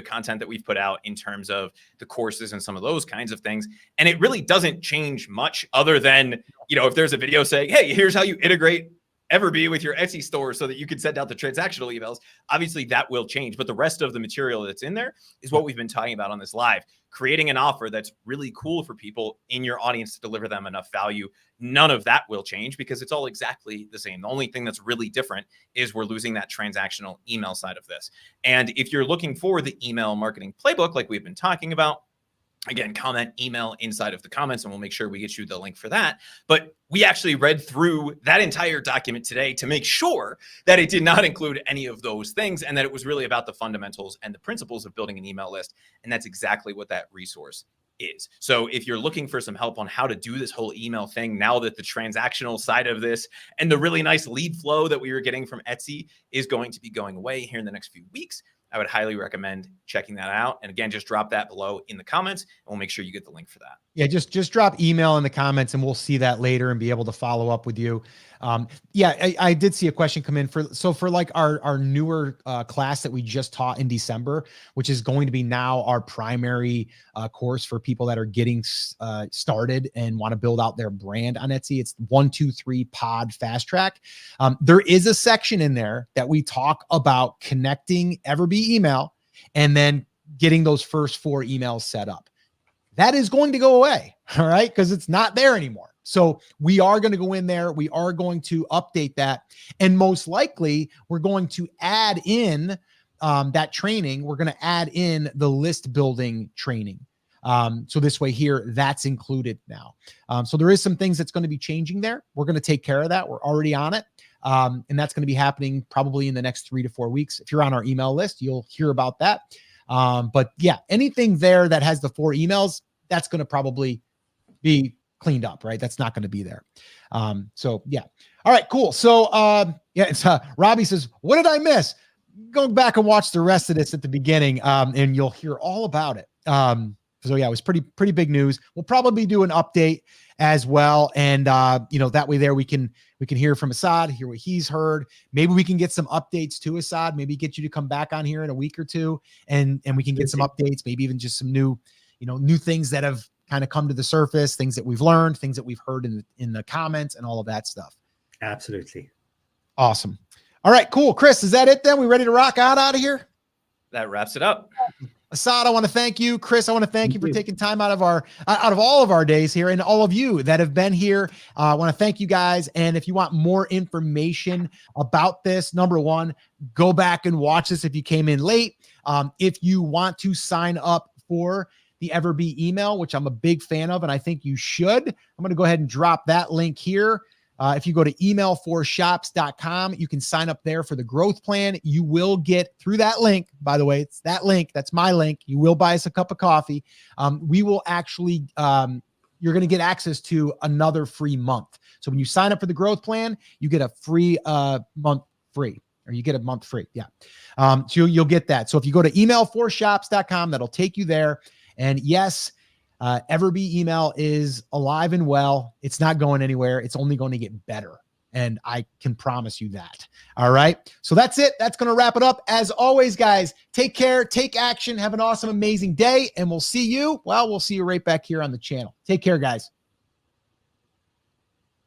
content that we've put out in terms of the courses and some of those kinds of things. And it really doesn't change much other than, if there's a video saying, hey, here's how you integrate Everbee with your Etsy store so that you can send out the transactional emails, obviously that will change. But the rest of the material that's in there is what we've been talking about on this live, creating an offer that's really cool for people in your audience to deliver them enough value. None of that will change because it's all exactly the same. The only thing that's really different is we're losing that transactional email side of this. And if you're looking for the email marketing playbook, like we've been talking about, again, comment email inside of the comments and we'll make sure we get you the link for that. But we actually read through that entire document today to make sure that it did not include any of those things and that it was really about the fundamentals and the principles of building an email list. And that's exactly what that resource is. So if you're looking for some help on how to do this whole email thing, now that the transactional side of this and the really nice lead flow that we were getting from Etsy is going to be going away here in the next few weeks, I would highly recommend checking that out. And again, just drop that below in the comments and we'll make sure you get the link for that. Yeah, just drop email in the comments and we'll see that later and be able to follow up with you. I did see a question come in for like our newer class that we just taught in December, which is going to be now our primary course for people that are getting started and want to build out their brand on Etsy. It's 1, 2, 3 Pod Fast Track. There is a section in there that we talk about connecting Everbee email and then getting those first 4 emails set up. That is going to go away, all right? Because it's not there anymore. So we are going to go in there. We are going to update that. And most likely, we're going to add in that training. We're going to add in the list building training. So this way here, that's included now. So there is some things that's going to be changing there. We're going to take care of that. We're already on it. And that's going to be happening probably in the next 3 to 4 weeks. If you're on our email list, you'll hear about that. But yeah, anything there that has the 4 emails, that's going to probably be cleaned up, right? That's not going to be there. So yeah. All right, cool. So it's Robbie says, what did I miss? Go back and watch the rest of this at the beginning. And you'll hear all about it. So yeah, it was pretty big news. We'll probably do an update as well. And that way there we can hear from Assad, hear what he's heard. Maybe we can get some updates to Assad, maybe get you to come back on here in a week or two and we can get some updates, maybe even just some new things that have kind of come to the surface, things that we've learned, things that we've heard in the comments and all of that stuff. Absolutely. Awesome. All right, cool. Chris, is that it then? We ready to rock out of here? That wraps it up. Assad, I want to thank you. Chris, I want to thank you for taking time out of all of our days here, and all of you that have been here. I want to thank you guys. And if you want more information about this, number one, go back and watch this if you came in late. If you want to sign up for the Everbee email, which I'm a big fan of, and I think you should, I'm going to go ahead and drop that link here. If you go to email4shops.com, you can sign up there for the growth plan. You will get through that link. By the way, it's that link. That's my link. You will buy us a cup of coffee. We will actually, you're going to get access to another free month. So when you sign up for the growth plan, you get a free month free, or you get a month free. Yeah. So you'll get that. So if you go to email4shops.com, that'll take you there. And yes, Everbee email is alive and well. It's not going anywhere. It's only going to get better. And I can promise you that. All right. So that's it. That's going to wrap it up. As always, guys, take care, take action, have an awesome, amazing day. And we'll see you right back here on the channel. Take care, guys.